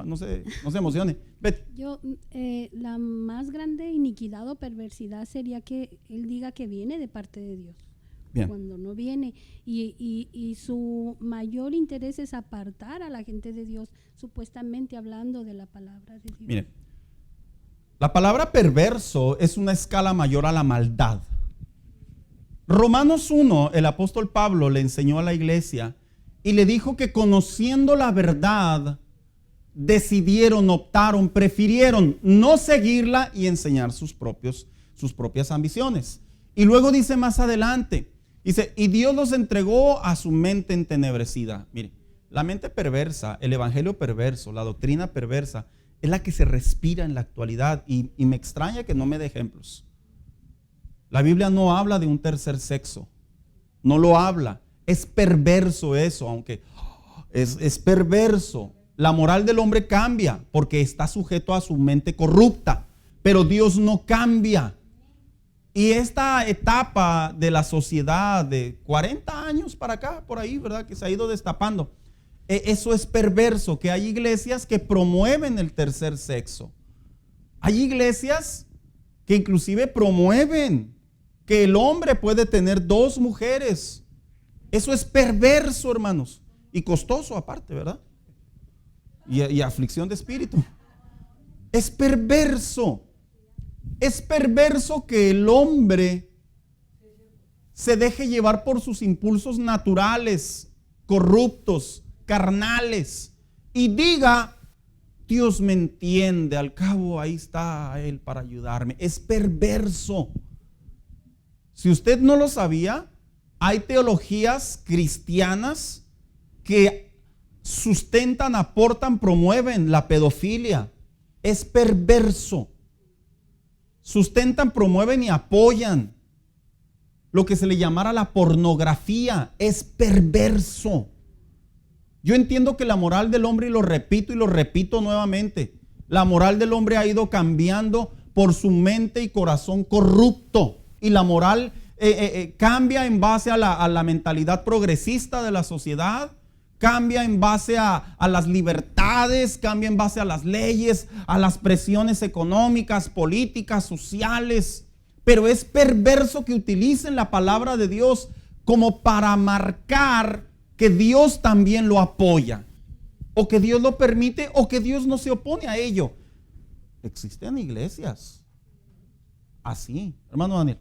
Speaker 3: emocione. Betty.
Speaker 4: La más grande iniquidad o perversidad sería que él diga que viene de parte de Dios. Bien. Cuando no viene y su mayor interés es apartar a la gente de Dios, supuestamente hablando de la palabra de Dios.
Speaker 3: Mire, la palabra perverso es una escala mayor a la maldad. Romanos 1, el apóstol Pablo le enseñó a la iglesia y le dijo que conociendo la verdad, optaron, prefirieron no seguirla y enseñar sus propias ambiciones. Y luego dice más adelante, dice, y Dios los entregó a su mente entenebrecida. Mire, la mente perversa, el evangelio perverso, la doctrina perversa, es la que se respira en la actualidad y me extraña que no me dé ejemplos. La Biblia no habla de un tercer sexo, no lo habla, es perverso eso, aunque es perverso. La moral del hombre cambia porque está sujeto a su mente corrupta, pero Dios no cambia. Y esta etapa de la sociedad de 40 años para acá, por ahí, ¿verdad? Que se ha ido destapando. Eso es perverso, que hay iglesias que promueven el tercer sexo. Hay iglesias que inclusive promueven que el hombre puede tener 2 mujeres. Eso es perverso, hermanos. Y costoso aparte, ¿verdad? Y aflicción de espíritu. Es perverso. Es perverso que el hombre se deje llevar por sus impulsos naturales, corruptos, carnales, y diga: Dios me entiende, al cabo ahí está Él para ayudarme. Es perverso. Si usted no lo sabía, hay teologías cristianas que sustentan, aportan, promueven la pedofilia. Es perverso. Sustentan, promueven y apoyan lo que se le llamara la pornografía. Es perverso. Yo entiendo que la moral del hombre, y lo repito nuevamente, la moral del hombre ha ido cambiando por su mente y corazón corrupto. Y la moral cambia en base a la mentalidad progresista de la sociedad, cambia en base a las libertades, cambia en base a las leyes, a las presiones económicas, políticas, sociales. Pero es perverso que utilicen la palabra de Dios como para marcar que Dios también lo apoya, o que Dios lo permite, o que Dios no se opone a ello. Existen iglesias así, hermano Daniel.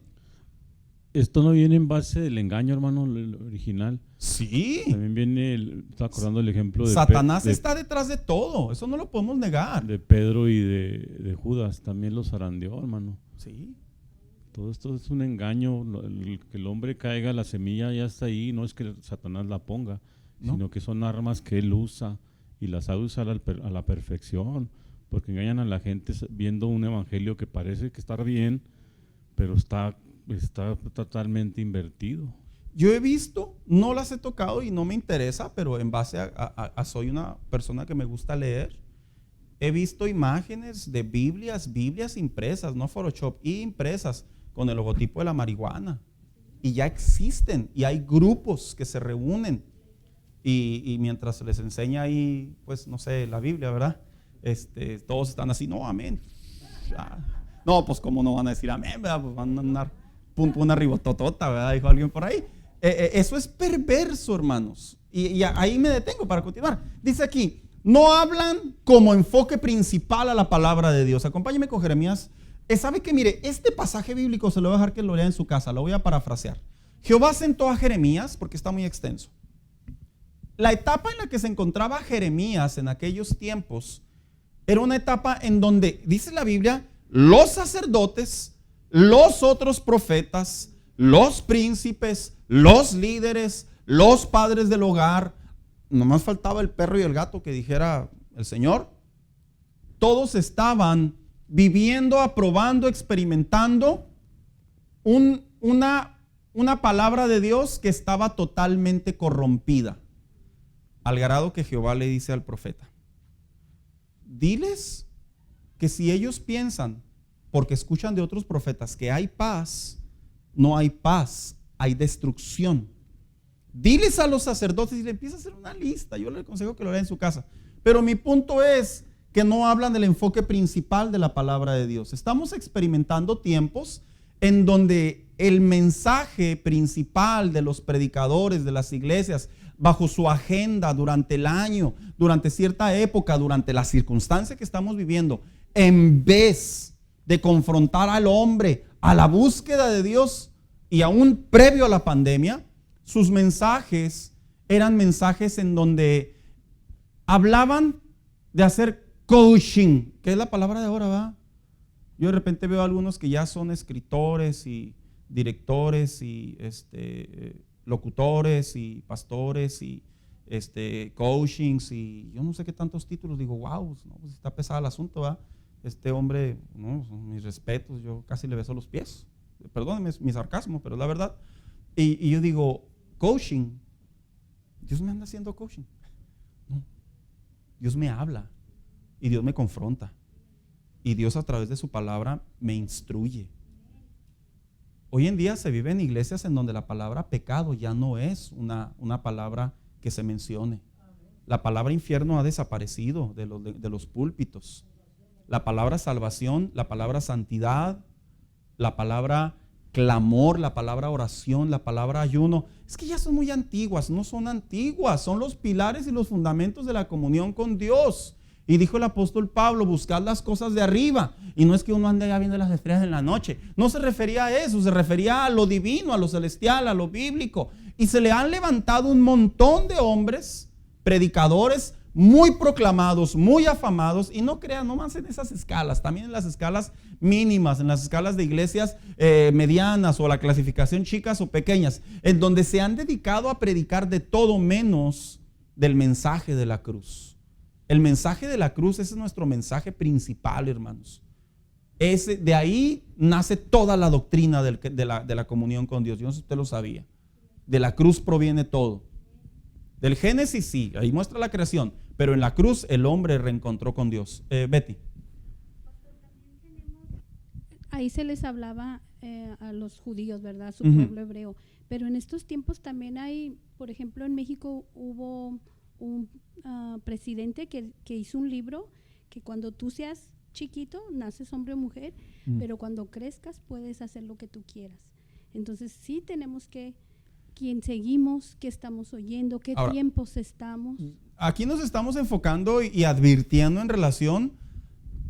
Speaker 7: Esto no viene en base del engaño, hermano, el original.
Speaker 3: Sí.
Speaker 7: También viene, está acordando el ejemplo de
Speaker 3: Satanás está detrás de todo, eso no lo podemos negar.
Speaker 7: de Pedro y de Judas, también los zarandeó, hermano.
Speaker 3: Sí.
Speaker 7: Todo esto es un engaño, que el hombre caiga, la semilla ya está ahí, no es que Satanás la ponga,
Speaker 3: ¿no?
Speaker 7: Sino que son armas que él usa y las sabe usar a la perfección, porque engañan a la gente viendo un evangelio que parece que está bien, pero está totalmente invertido.
Speaker 3: Yo he visto, no las he tocado y no me interesa, pero en base a soy una persona que me gusta leer, he visto imágenes de Biblias impresas, no Photoshop, impresas con el logotipo de la marihuana. Y ya existen, y hay grupos que se reúnen y mientras se les enseña ahí, pues no sé, la Biblia, ¿verdad? Todos están así, no, amén. No, pues cómo no van a decir amén, ¿verdad? Pues van a andar una ribototota, ¿verdad? Dijo alguien por ahí. Eso es perverso, hermanos. Y ahí me detengo para continuar. Dice aquí: no hablan como enfoque principal a la palabra de Dios. Acompáñeme con Jeremías. ¿Sabe qué? Mire, este pasaje bíblico se lo voy a dejar que lo lea en su casa. Lo voy a parafrasear. Jehová sentó a Jeremías, porque está muy extenso. La etapa en la que se encontraba Jeremías en aquellos tiempos era una etapa en donde, dice la Biblia, los sacerdotes, los otros profetas, los príncipes, los líderes, los padres del hogar, nomás faltaba el perro y el gato que dijera el Señor, todos estaban viviendo, aprobando, experimentando una palabra de Dios que estaba totalmente corrompida, al grado que Jehová le dice al profeta: diles que si ellos piensan, porque escuchan de otros profetas, que hay paz, no hay paz, hay destrucción. Diles a los sacerdotes, y le empieza a hacer una lista. Yo le aconsejo que lo lea en su casa. Pero mi punto es que no hablan del enfoque principal de la palabra de Dios. Estamos experimentando tiempos en donde el mensaje principal de los predicadores de las iglesias, bajo su agenda durante el año, durante cierta época, durante la circunstancia que estamos viviendo, en vez de confrontar al hombre a la búsqueda de Dios, y aún previo a la pandemia, sus mensajes eran mensajes en donde hablaban de hacer coaching, que es la palabra de ahora, ¿va? Yo de repente veo a algunos que ya son escritores y directores y locutores y pastores y coachings y yo no sé qué tantos títulos. Digo, wow, no, pues está pesado el asunto, ¿va? Este hombre, no, mis respetos, yo casi le beso los pies. Perdónenme mi sarcasmo, pero es la verdad. Y yo digo, coaching, Dios me anda haciendo coaching. Dios me habla y Dios me confronta y Dios a través de su palabra me instruye. Hoy en día se vive en iglesias en donde la palabra pecado ya no es una palabra que se mencione. La palabra infierno ha desaparecido de los púlpitos. La palabra salvación, la palabra santidad, la palabra clamor, la palabra oración, la palabra ayuno, es que ya son muy antiguas. No son antiguas, son los pilares y los fundamentos de la comunión con Dios. Y dijo el apóstol Pablo, buscad las cosas de arriba. Y no es que uno ande ya viendo las estrellas en la noche. No se refería a eso, se refería a lo divino, a lo celestial, a lo bíblico. Y se le han levantado un montón de hombres, predicadores, muy proclamados, muy afamados. Y no crean, no más en esas escalas, también en las escalas mínimas, en las escalas de iglesias medianas o la clasificación chicas o pequeñas, en donde se han dedicado a predicar de todo menos del mensaje de la cruz. El mensaje de la cruz, ese es nuestro mensaje principal, hermanos. De ahí nace toda la doctrina de la comunión con Dios. Yo no sé si usted lo sabía. De la cruz proviene todo. Del Génesis sí, ahí muestra la creación, pero en la cruz el hombre reencontró con Dios. Betty.
Speaker 4: Ahí se les hablaba a los judíos, ¿verdad? A su pueblo hebreo. Pero en estos tiempos también hay, por ejemplo, en México hubo un presidente que hizo un libro que cuando tú seas chiquito, naces hombre o mujer, pero cuando crezcas puedes hacer lo que tú quieras. Entonces sí tenemos que, quién seguimos, qué estamos oyendo, qué
Speaker 3: Ahora,
Speaker 4: tiempos estamos.
Speaker 3: Aquí nos estamos enfocando y advirtiendo en relación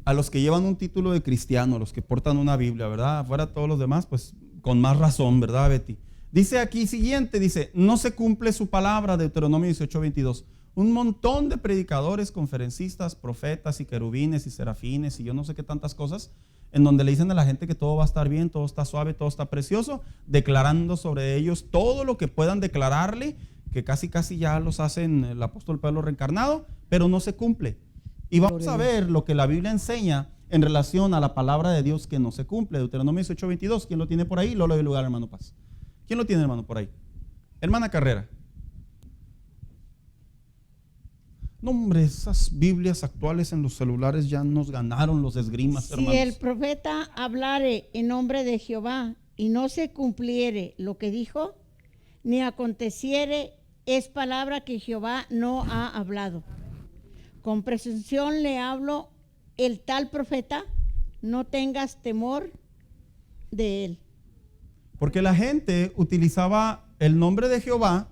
Speaker 3: a los que llevan un título de cristiano, los que portan una Biblia, ¿verdad? Fuera todos los demás, pues con más razón, ¿verdad, Betty? Dice aquí siguiente, dice, no se cumple su palabra, Deuteronomio 18:22. Un montón de predicadores, conferencistas, profetas y querubines y serafines y yo no sé qué tantas cosas, en donde le dicen a la gente que todo va a estar bien, todo está suave, todo está precioso, declarando sobre ellos todo lo que puedan declararle, que casi ya los hacen el apóstol Pablo reencarnado, pero no se cumple. Y vamos a ver lo que la Biblia enseña en relación a la palabra de Dios que no se cumple. Deuteronomio 18:22, ¿quién lo tiene por ahí? Lo doy lugar, hermano Paz. ¿Quién lo tiene, hermano, por ahí? Hermana Carrera. No, hombre, esas Biblias actuales en los celulares ya nos ganaron los esgrimas, hermanos.
Speaker 6: Si el profeta hablare en nombre de Jehová y no se cumpliere lo que dijo, ni aconteciere, es palabra que Jehová no ha hablado. Con presunción le hablo el tal profeta, no tengas temor de él.
Speaker 3: Porque la gente utilizaba el nombre de Jehová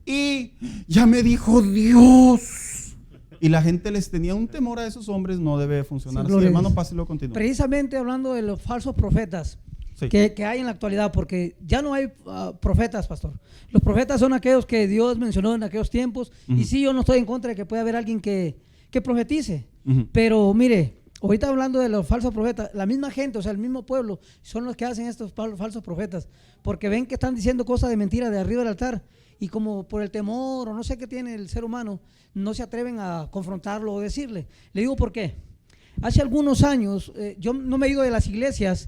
Speaker 3: y ya me dijo Dios. Y la gente les tenía un temor a esos hombres, no debe funcionar así. Hermano, páselo, continúa.
Speaker 8: Precisamente hablando de los falsos profetas
Speaker 3: Sí.
Speaker 8: que hay en la actualidad, porque ya no hay profetas, pastor. Los profetas son aquellos que Dios mencionó en aquellos tiempos. Y sí, yo no estoy en contra de que pueda haber alguien que profetice. Pero mire, ahorita hablando de los falsos profetas, la misma gente, o sea, el mismo pueblo, son los que hacen estos falsos profetas, porque ven que están diciendo cosas de mentira de arriba del altar, y como por el temor o no sé qué tiene el ser humano, no se atreven a confrontarlo o decirle. Le digo por qué. Hace algunos años, yo no me he ido de las iglesias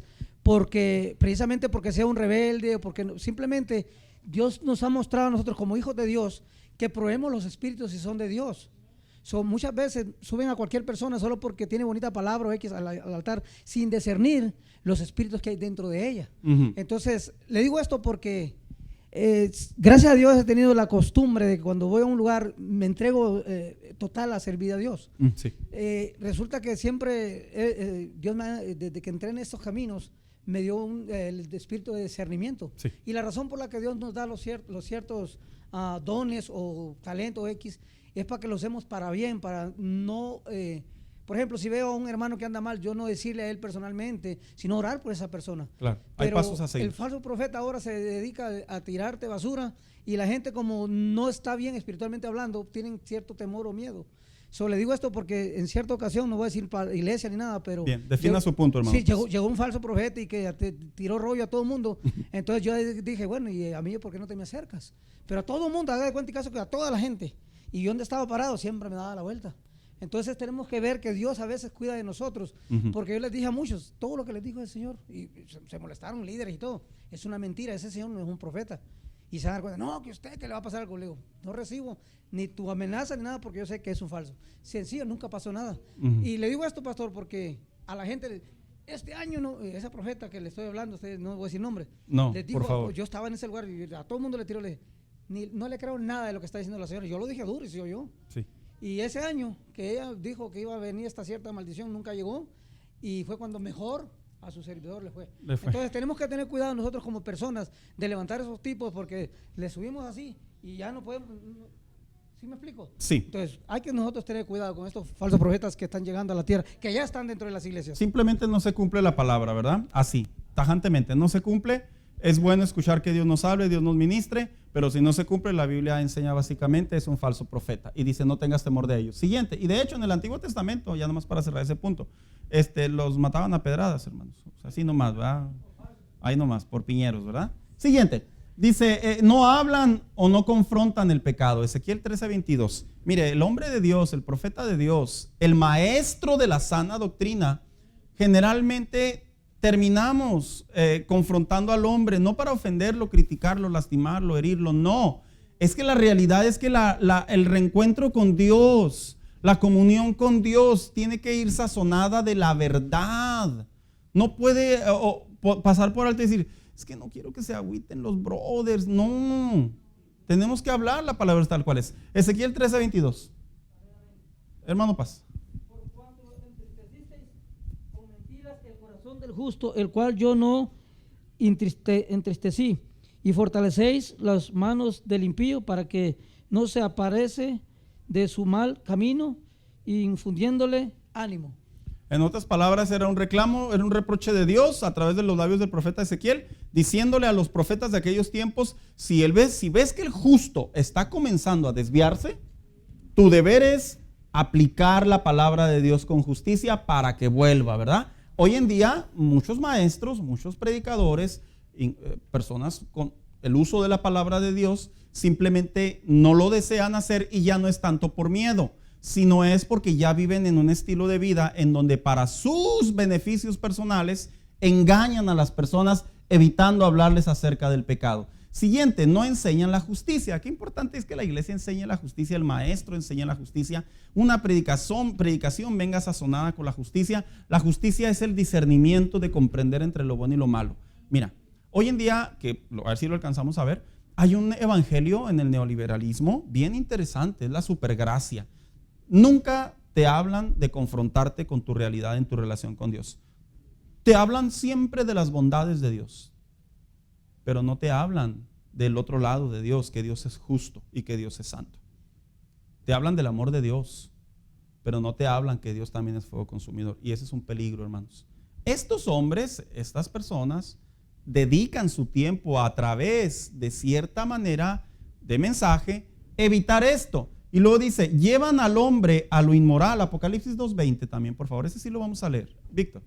Speaker 8: precisamente porque sea un rebelde, o porque simplemente Dios nos ha mostrado a nosotros como hijos de Dios que probemos los espíritus si son de Dios. Muchas veces suben a cualquier persona solo porque tiene bonita palabra o X al altar, sin discernir los espíritus que hay dentro de ella. Entonces, le digo esto porque gracias a Dios he tenido la costumbre de que cuando voy a un lugar me entrego total a servir a Dios.
Speaker 3: Sí.
Speaker 8: Resulta que siempre Dios desde que entré en estos caminos me dio el espíritu de discernimiento.
Speaker 3: Sí.
Speaker 8: Y la razón por la que Dios nos da los ciertos dones o talentos X es para que los usemos para bien, para no, por ejemplo, si veo a un hermano que anda mal, yo no decirle a él personalmente, sino orar por esa persona.
Speaker 3: Claro, hay
Speaker 8: Pero
Speaker 3: pasos a seguir.
Speaker 8: el falso profeta ahora se dedica a tirarte basura y la gente, como no está bien espiritualmente hablando, tienen cierto temor o miedo. Le digo esto porque en cierta ocasión, no voy a decir para iglesia ni nada, pero...
Speaker 3: Bien, defina su punto, hermano.
Speaker 8: Sí, llegó un falso profeta y que tiró rollo a todo el mundo. Entonces yo dije, bueno, ¿y a mí por qué no te me acercas? Pero a todo el mundo, haga de cuenta y caso que a toda la gente. Y yo donde estaba parado siempre me daba la vuelta. Entonces tenemos que ver que Dios a veces cuida de nosotros, porque yo les dije a muchos, todo lo que les dijo el Señor, y se molestaron líderes y todo, es una mentira, ese Señor no es un profeta. y se dan cuenta, no, que usted, que le va a pasar algo. Le digo, no recibo ni tu amenaza ni nada porque yo sé que es un falso. Sencillo, nunca pasó nada. Y le digo esto, pastor, porque a la gente, este año, no, esa profeta que le estoy hablando, ustedes no voy a decir nombre,
Speaker 3: No,
Speaker 8: les digo,
Speaker 3: por favor.
Speaker 8: yo estaba en ese lugar y a todo el mundo le tiro, no le creo nada de lo que está diciendo la señora. Yo lo dije duro y se oyó.
Speaker 3: Sí.
Speaker 8: Y ese año que ella dijo que iba a venir esta cierta maldición, nunca llegó. Y fue cuando mejor a su servidor le fue. Entonces tenemos que tener cuidado nosotros como personas de levantar esos tipos porque le subimos así y ya no podemos. ¿Sí me explico?
Speaker 3: Sí.
Speaker 8: Entonces hay que nosotros tener cuidado con estos falsos profetas que están llegando a la tierra, que ya están dentro de las iglesias.
Speaker 3: Simplemente no se cumple la palabra, ¿verdad? Así, tajantemente, no se cumple. Es bueno escuchar que Dios nos hable, Dios nos ministre, pero si no se cumple, la Biblia enseña básicamente es un falso profeta y dice no tengas temor de ellos. Siguiente, y de hecho en el Antiguo Testamento, ya nomás para cerrar ese punto, los mataban a pedradas, hermanos. O sea, así nomás, ¿verdad? Ahí nomás, por piñeros, ¿verdad? Siguiente, dice, no hablan o no confrontan el pecado. Ezequiel 13:22. Mire, el hombre de Dios, el profeta de Dios, el maestro de la sana doctrina, generalmente terminamos confrontando al hombre, no para ofenderlo, criticarlo, lastimarlo, herirlo, no. Es que la realidad es que el reencuentro con Dios, la comunión con Dios tiene que ir sazonada de la verdad. No puede pasar por alto y decir, es que no quiero que se agüiten los brothers. No, tenemos que hablar la palabra tal cual es. Ezequiel 13:22. Hermano Paz.
Speaker 8: Del justo, el cual yo no entristecí, y fortalecéis las manos del impío para que no se aparece de su mal camino, infundiéndole ánimo.
Speaker 3: En otras palabras, era un reclamo, era un reproche de Dios a través de los labios del profeta Ezequiel, diciéndole a los profetas de aquellos tiempos, si ves que el justo está comenzando a desviarse, tu deber es aplicar la palabra de Dios con justicia para que vuelva, ¿verdad? Hoy en día, muchos maestros, muchos predicadores, personas con el uso de la palabra de Dios, simplemente no lo desean hacer y ya no es tanto por miedo, sino es porque ya viven en un estilo de vida en donde para sus beneficios personales engañan a las personas evitando hablarles acerca del pecado. Siguiente, no enseñan la justicia. Qué importante es que la iglesia enseñe la justicia, el maestro enseñe la justicia, una predicación venga sazonada con la justicia. La justicia es el discernimiento de comprender entre lo bueno y lo malo. Mira, hoy en día, a ver si lo alcanzamos a ver, hay un evangelio en el neoliberalismo bien interesante, es la supergracia. Nunca te hablan de confrontarte con tu realidad en tu relación con Dios. Te hablan siempre de las bondades de Dios, pero no te hablan del otro lado de Dios, que Dios es justo y que Dios es santo. Te hablan del amor de Dios, pero no te hablan que Dios también es fuego consumidor. Y ese es un peligro, hermanos. Estos hombres, estas personas, dedican su tiempo a través de cierta manera de mensaje, evitar esto. Y luego dice, llevan al hombre a lo inmoral. Apocalipsis 2:20 también, por favor. Ese sí lo vamos a leer. Víctor.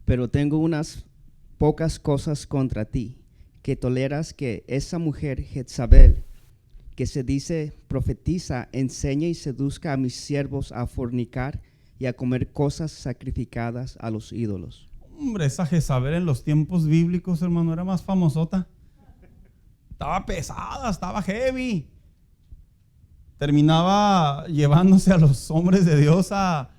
Speaker 5: Pero tengo unas pocas cosas contra ti, que toleras que esa mujer Jezabel, que se dice profetiza, enseñe y seduzca a mis siervos a fornicar y a comer cosas sacrificadas a los ídolos.
Speaker 3: Hombre, esa Jezabel en los tiempos bíblicos, hermano, era más famosota. Estaba pesada, estaba heavy. Terminaba llevándose a los hombres de Dios a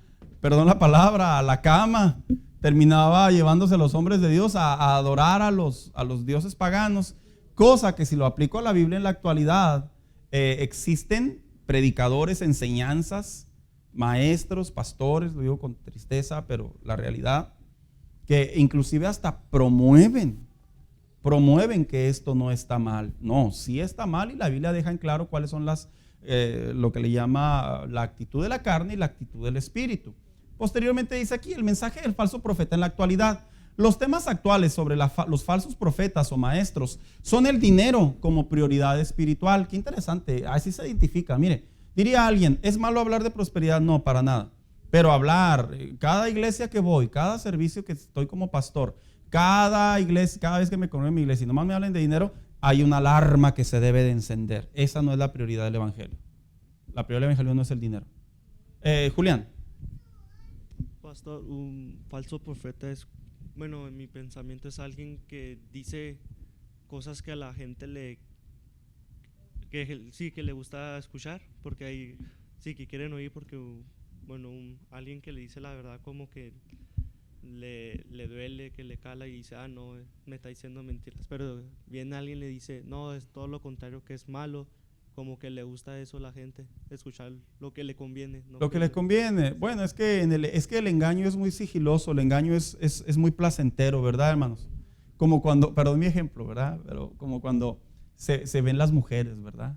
Speaker 3: la cama. Terminaba llevándose a los hombres de Dios a adorar a los dioses paganos, cosa que si lo aplico a la Biblia en la actualidad, existen predicadores, enseñanzas, maestros, pastores, lo digo con tristeza, pero la realidad, que inclusive hasta promueven que esto no está mal. No, sí está mal y la Biblia deja en claro cuáles son lo que le llama la actitud de la carne y la actitud del espíritu. Posteriormente dice aquí el mensaje del falso profeta en la actualidad. Los temas actuales sobre los falsos profetas o maestros son el dinero como prioridad espiritual. Qué interesante, así se identifica. Mire, diría alguien, ¿es malo hablar de prosperidad? No, para nada. Pero hablar, cada iglesia que voy, cada servicio que estoy como pastor, cada vez que me conecto en mi iglesia y nomás me hablen de dinero, hay una alarma que se debe de encender. Esa no es la prioridad del evangelio. La prioridad del evangelio no es el dinero. Julián.
Speaker 9: Pastor, un falso profeta es bueno, en mi pensamiento es alguien que dice cosas que a la gente que le gusta escuchar, porque hay, sí, que quieren oír, porque, bueno, alguien que le dice la verdad como que le duele, que le cala y dice, no, me está diciendo mentiras, pero viene alguien y le dice, no, es todo lo contrario, que es malo, como que le gusta eso a la gente, escuchar lo que le conviene. No
Speaker 3: lo que le conviene. Bueno, es que el engaño es muy sigiloso, el engaño es muy placentero, ¿verdad, hermanos? Como cuando, perdón mi ejemplo, ¿verdad? Pero como cuando se ven las mujeres, ¿verdad?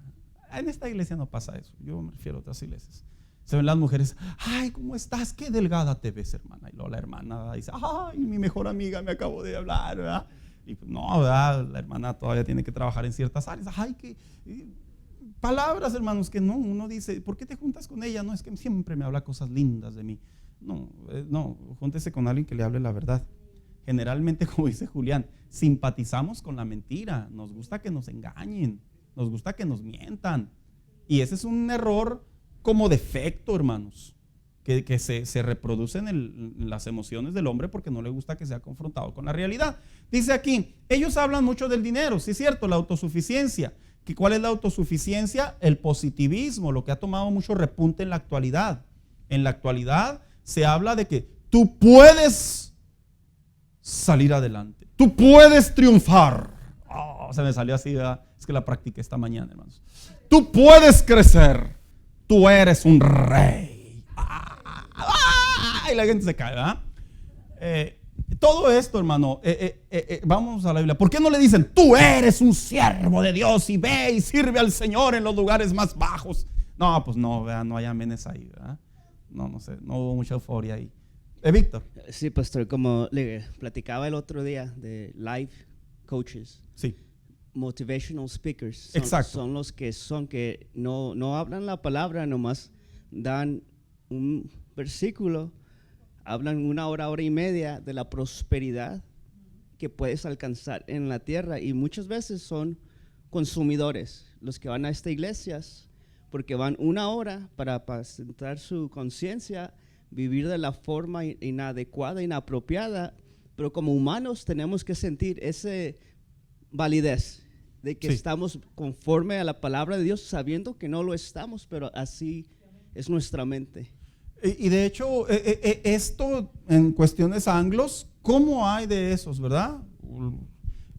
Speaker 3: En esta iglesia no pasa eso, yo me refiero a otras iglesias. Se ven las mujeres, ay, ¿cómo estás? Qué delgada te ves, hermana. Y luego la hermana dice, ay, mi mejor amiga me acabó de hablar, ¿verdad? Y pues no, ¿verdad? La hermana todavía tiene que trabajar en ciertas áreas. Ay, qué palabras, hermanos, que no, uno dice, ¿por qué te juntas con ella? No, es que siempre me habla cosas lindas de mí. No, júntese con alguien que le hable la verdad. Generalmente, como dice Julián, simpatizamos con la mentira, nos gusta que nos engañen, nos gusta que nos mientan. Y ese es un error como defecto, hermanos, que se reproduce en las emociones del hombre porque no le gusta que sea confrontado con la realidad. Dice aquí, ellos hablan mucho del dinero, sí es cierto, la autosuficiencia. ¿Cuál es la autosuficiencia? El positivismo, lo que ha tomado mucho repunte en la actualidad. En la actualidad se habla de que tú puedes salir adelante, tú puedes triunfar. Se me salió así, ¿verdad? Es que la practiqué esta mañana, hermanos. Tú puedes crecer. Tú eres un rey. Y la gente se cae, ¿verdad? Todo esto, hermano, vamos a la Biblia. ¿Por qué no le dicen, tú eres un siervo de Dios y ve y sirve al Señor en los lugares más bajos? No, pues no, ¿verdad? No hay amenes ahí, ¿verdad? No sé, no hubo mucha euforia ahí. Víctor.
Speaker 5: Sí, pastor, como le platicaba el otro día de life coaches.
Speaker 3: Sí.
Speaker 5: Motivational speakers.
Speaker 3: Exacto.
Speaker 5: Son los que no hablan la palabra, nomás dan un versículo, hablan 1 hora, hora y media de la prosperidad que puedes alcanzar en la tierra, y muchas veces son consumidores los que van a estas iglesias porque van 1 hora para apacentar su conciencia, vivir de la forma inadecuada, inapropiada, pero como humanos tenemos que sentir esa validez de que estamos conforme a la palabra de Dios, sabiendo que no lo estamos, pero así es nuestra mente.
Speaker 3: Y de hecho, esto en cuestiones anglos, ¿cómo hay de esos, verdad?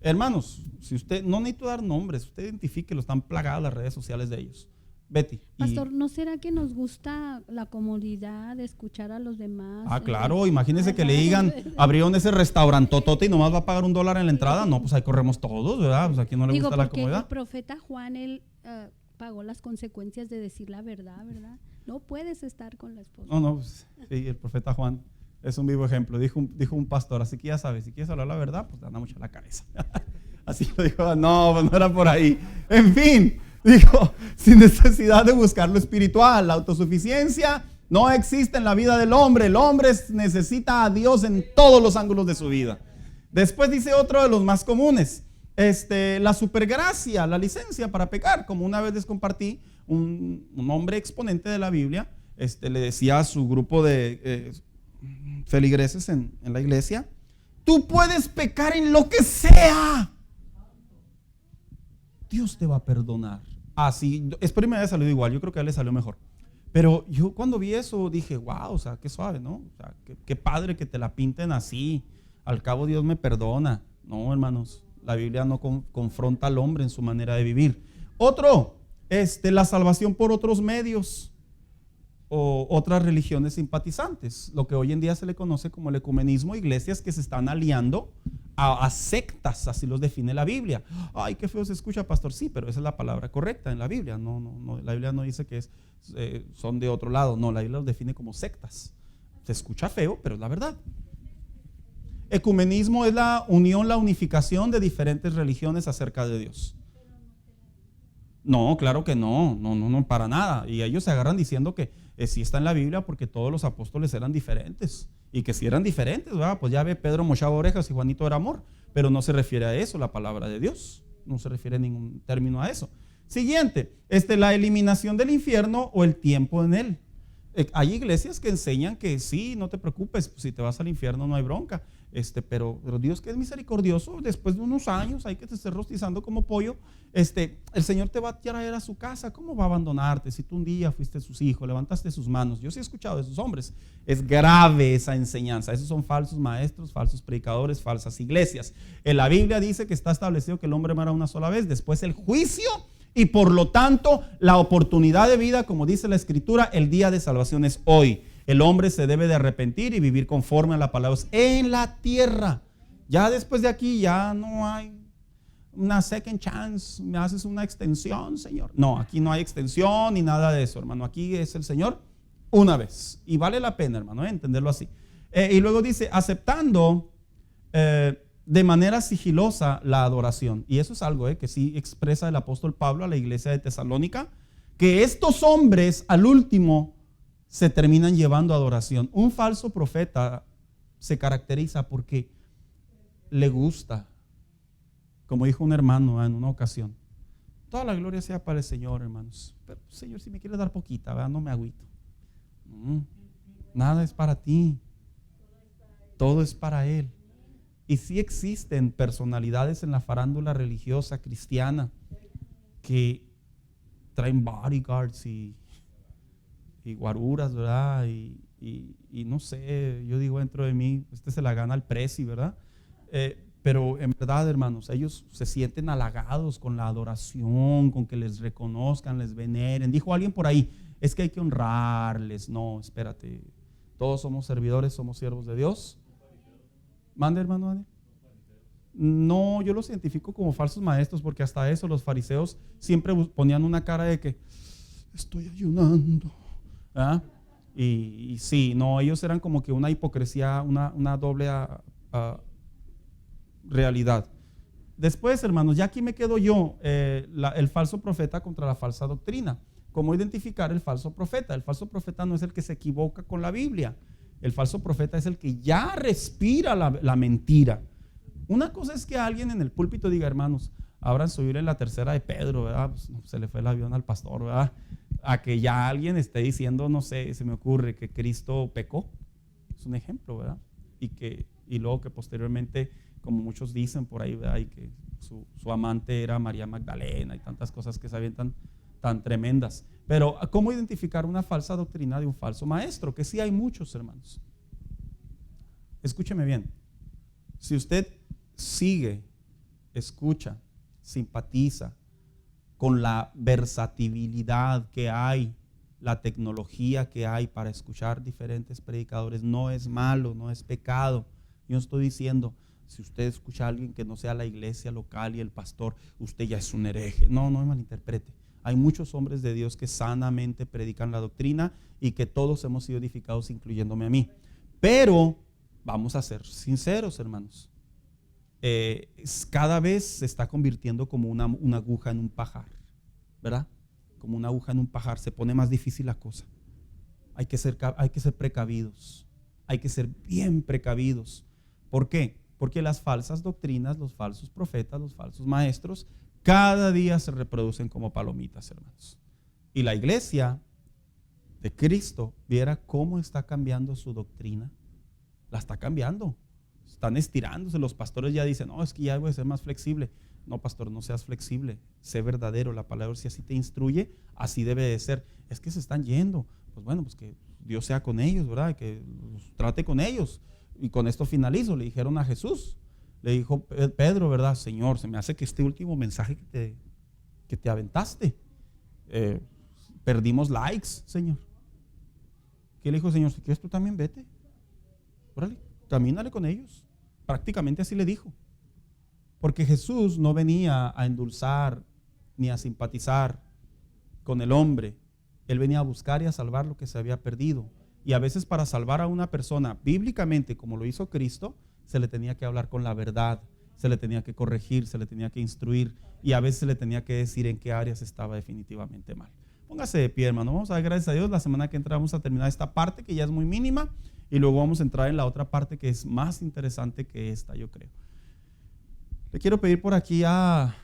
Speaker 3: Hermanos, si usted, no necesito dar nombres, usted identifique, están plagadas las redes sociales de ellos. Betty.
Speaker 4: Pastor, ¿no será que nos gusta la comodidad de escuchar a los demás?
Speaker 3: Claro, imagínese que le digan, abrieron ese restaurantotote y nomás va a pagar $1 en la entrada. No, pues ahí corremos todos, ¿verdad? Pues aquí no le gusta la comodidad.
Speaker 4: El profeta Juan, él pagó las consecuencias de decir la verdad, ¿verdad? No puedes estar con la esposa.
Speaker 3: No, pues, sí, el profeta Juan es un vivo ejemplo. Dijo un pastor, así que ya sabes, si quieres hablar la verdad, pues te anda mucho la cabeza. Así lo dijo, no, pues no era por ahí. En fin. Dijo, sin necesidad de buscar lo espiritual, la autosuficiencia no existe en la vida del hombre. El hombre necesita a Dios en todos los ángulos de su vida. Después dice otro de los más comunes, la supergracia, la licencia para pecar. Como una vez les compartí, un hombre exponente de la Biblia, le decía a su grupo de feligreses en la iglesia, tú puedes pecar en lo que sea, Dios te va a perdonar. Así, es primera vez salió igual, yo creo que a él le salió mejor. Pero yo cuando vi eso dije, wow, o sea, qué suave, ¿no? O sea, qué padre que te la pinten así. Al cabo Dios me perdona. No, hermanos, la Biblia no confronta al hombre en su manera de vivir. Otro, la salvación por otros medios o otras religiones simpatizantes, lo que hoy en día se le conoce como el ecumenismo, iglesias que se están aliando a sectas, así los define la Biblia. Ay, qué feo se escucha, pastor. Sí, pero esa es la palabra correcta en la Biblia. No, la Biblia no dice que son de otro lado. No, la Biblia los define como sectas. Se escucha feo, pero es la verdad. Ecumenismo es la unión, la unificación de diferentes religiones acerca de Dios. No, claro que no, para nada. Y ellos se agarran diciendo que sí está en la Biblia porque todos los apóstoles eran diferentes. Y que si eran diferentes, ¿verdad? Pues ya ve, Pedro mochaba orejas y Juanito era amor. Pero no se refiere a eso la palabra de Dios. No se refiere en ningún término a eso. Siguiente, la eliminación del infierno o el tiempo en él. Hay iglesias que enseñan que sí, no te preocupes, si te vas al infierno no hay bronca. Pero Dios, que es misericordioso, después de unos años hay que te estés rostizando como pollo, el Señor te va a traer a su casa. ¿Cómo va a abandonarte si tú un día fuiste sus hijos, levantaste sus manos? Yo sí he escuchado de esos hombres. Es grave esa enseñanza. Esos son falsos maestros, falsos predicadores, falsas iglesias. En la Biblia dice que está establecido que el hombre muera una sola vez, después el juicio, y por lo tanto la oportunidad de vida, como dice la Escritura, el día de salvación es hoy. El hombre se debe de arrepentir y vivir conforme a la palabra en la tierra. Ya después de aquí ya no hay una second chance, me haces una extensión, Señor. No, aquí no hay extensión ni nada de eso, hermano. Aquí es el Señor una vez. Y vale la pena, hermano, entenderlo así. Y luego dice, aceptando de manera sigilosa la adoración. Y eso es algo que sí expresa el apóstol Pablo a la iglesia de Tesalónica, que estos hombres al último se terminan llevando a adoración. Un falso profeta se caracteriza porque le gusta, como dijo un hermano en una ocasión, toda la gloria sea para el Señor, hermanos. Pero Señor, si me quieres dar poquita, ¿verdad? No me agüito. Nada es para ti, todo es para Él. Y sí existen personalidades en la farándula religiosa cristiana que traen bodyguards y guaruras, ¿verdad? Y no sé, yo digo dentro de mí, se la gana el presi, ¿verdad? Pero en verdad, hermanos, ellos se sienten halagados con la adoración, con que les reconozcan, les veneren. Dijo alguien por ahí, es que hay que honrarles. No, espérate, todos somos servidores, somos siervos de Dios. Mande, hermano Daniel. No, yo los identifico como falsos maestros, porque hasta eso los fariseos siempre ponían una cara de que estoy ayunando. ¿Ah? Y sí, no, ellos eran como que una hipocresía, una doble realidad. Después, hermanos, ya aquí me quedo yo, el falso profeta contra la falsa doctrina. ¿Cómo identificar el falso profeta? El falso profeta no es el que se equivoca con la Biblia. El falso profeta es el que ya respira la mentira. Una cosa es que alguien en el púlpito diga, hermanos, abran su Biblia en la tercera de Pedro, ¿verdad? Pues, no, se le fue el avión al pastor, ¿verdad? A que ya alguien esté diciendo, no sé, se me ocurre que Cristo pecó. Es un ejemplo, ¿verdad? Y luego que posteriormente, como muchos dicen por ahí, ¿verdad? Y que su amante era María Magdalena y tantas cosas que se avientan tan tremendas. Pero ¿cómo identificar una falsa doctrina de un falso maestro? Que sí hay muchos, hermanos. Escúcheme bien. Si usted sigue, escucha, simpatiza con la versatilidad que hay, la tecnología que hay para escuchar diferentes predicadores, no es malo, no es pecado. Yo estoy diciendo, si usted escucha a alguien que no sea la iglesia local y el pastor, usted ya es un hereje. No me malinterprete. Hay muchos hombres de Dios que sanamente predican la doctrina y que todos hemos sido edificados, incluyéndome a mí. Pero vamos a ser sinceros, hermanos. Cada vez se está convirtiendo como una aguja en un pajar, ¿verdad? Como una aguja en un pajar, se pone más difícil la cosa. Hay que ser precavidos, hay que ser bien precavidos. ¿Por qué? Porque las falsas doctrinas, los falsos profetas, los falsos maestros, cada día se reproducen como palomitas, hermanos. Y la iglesia de Cristo, viera cómo está cambiando su doctrina. La está cambiando. Están estirándose. Los pastores ya dicen, no, es que ya voy a ser más flexible. No, pastor, no seas flexible. Sé verdadero. La palabra, si así te instruye, así debe de ser. Es que se están yendo. Pues bueno, pues que Dios sea con ellos, ¿verdad? Que los trate con ellos. Y con esto finalizo. Le dijeron a Jesús. Le dijo Pedro, ¿verdad? Señor, se me hace que este último mensaje que te aventaste, perdimos likes, Señor. ¿Qué le dijo el Señor? Si quieres tú también vete. Órale, camínale con ellos. Prácticamente así le dijo. Porque Jesús no venía a endulzar ni a simpatizar con el hombre. Él venía a buscar y a salvar lo que se había perdido. Y a veces para salvar a una persona bíblicamente, como lo hizo Cristo, se le tenía que hablar con la verdad, se le tenía que corregir, se le tenía que instruir y a veces se le tenía que decir en qué áreas estaba definitivamente mal. Póngase de pie, hermano. Vamos a dar gracias a Dios. La semana que entra vamos a terminar esta parte que ya es muy mínima y luego vamos a entrar en la otra parte que es más interesante que esta, yo creo. Le quiero pedir por aquí a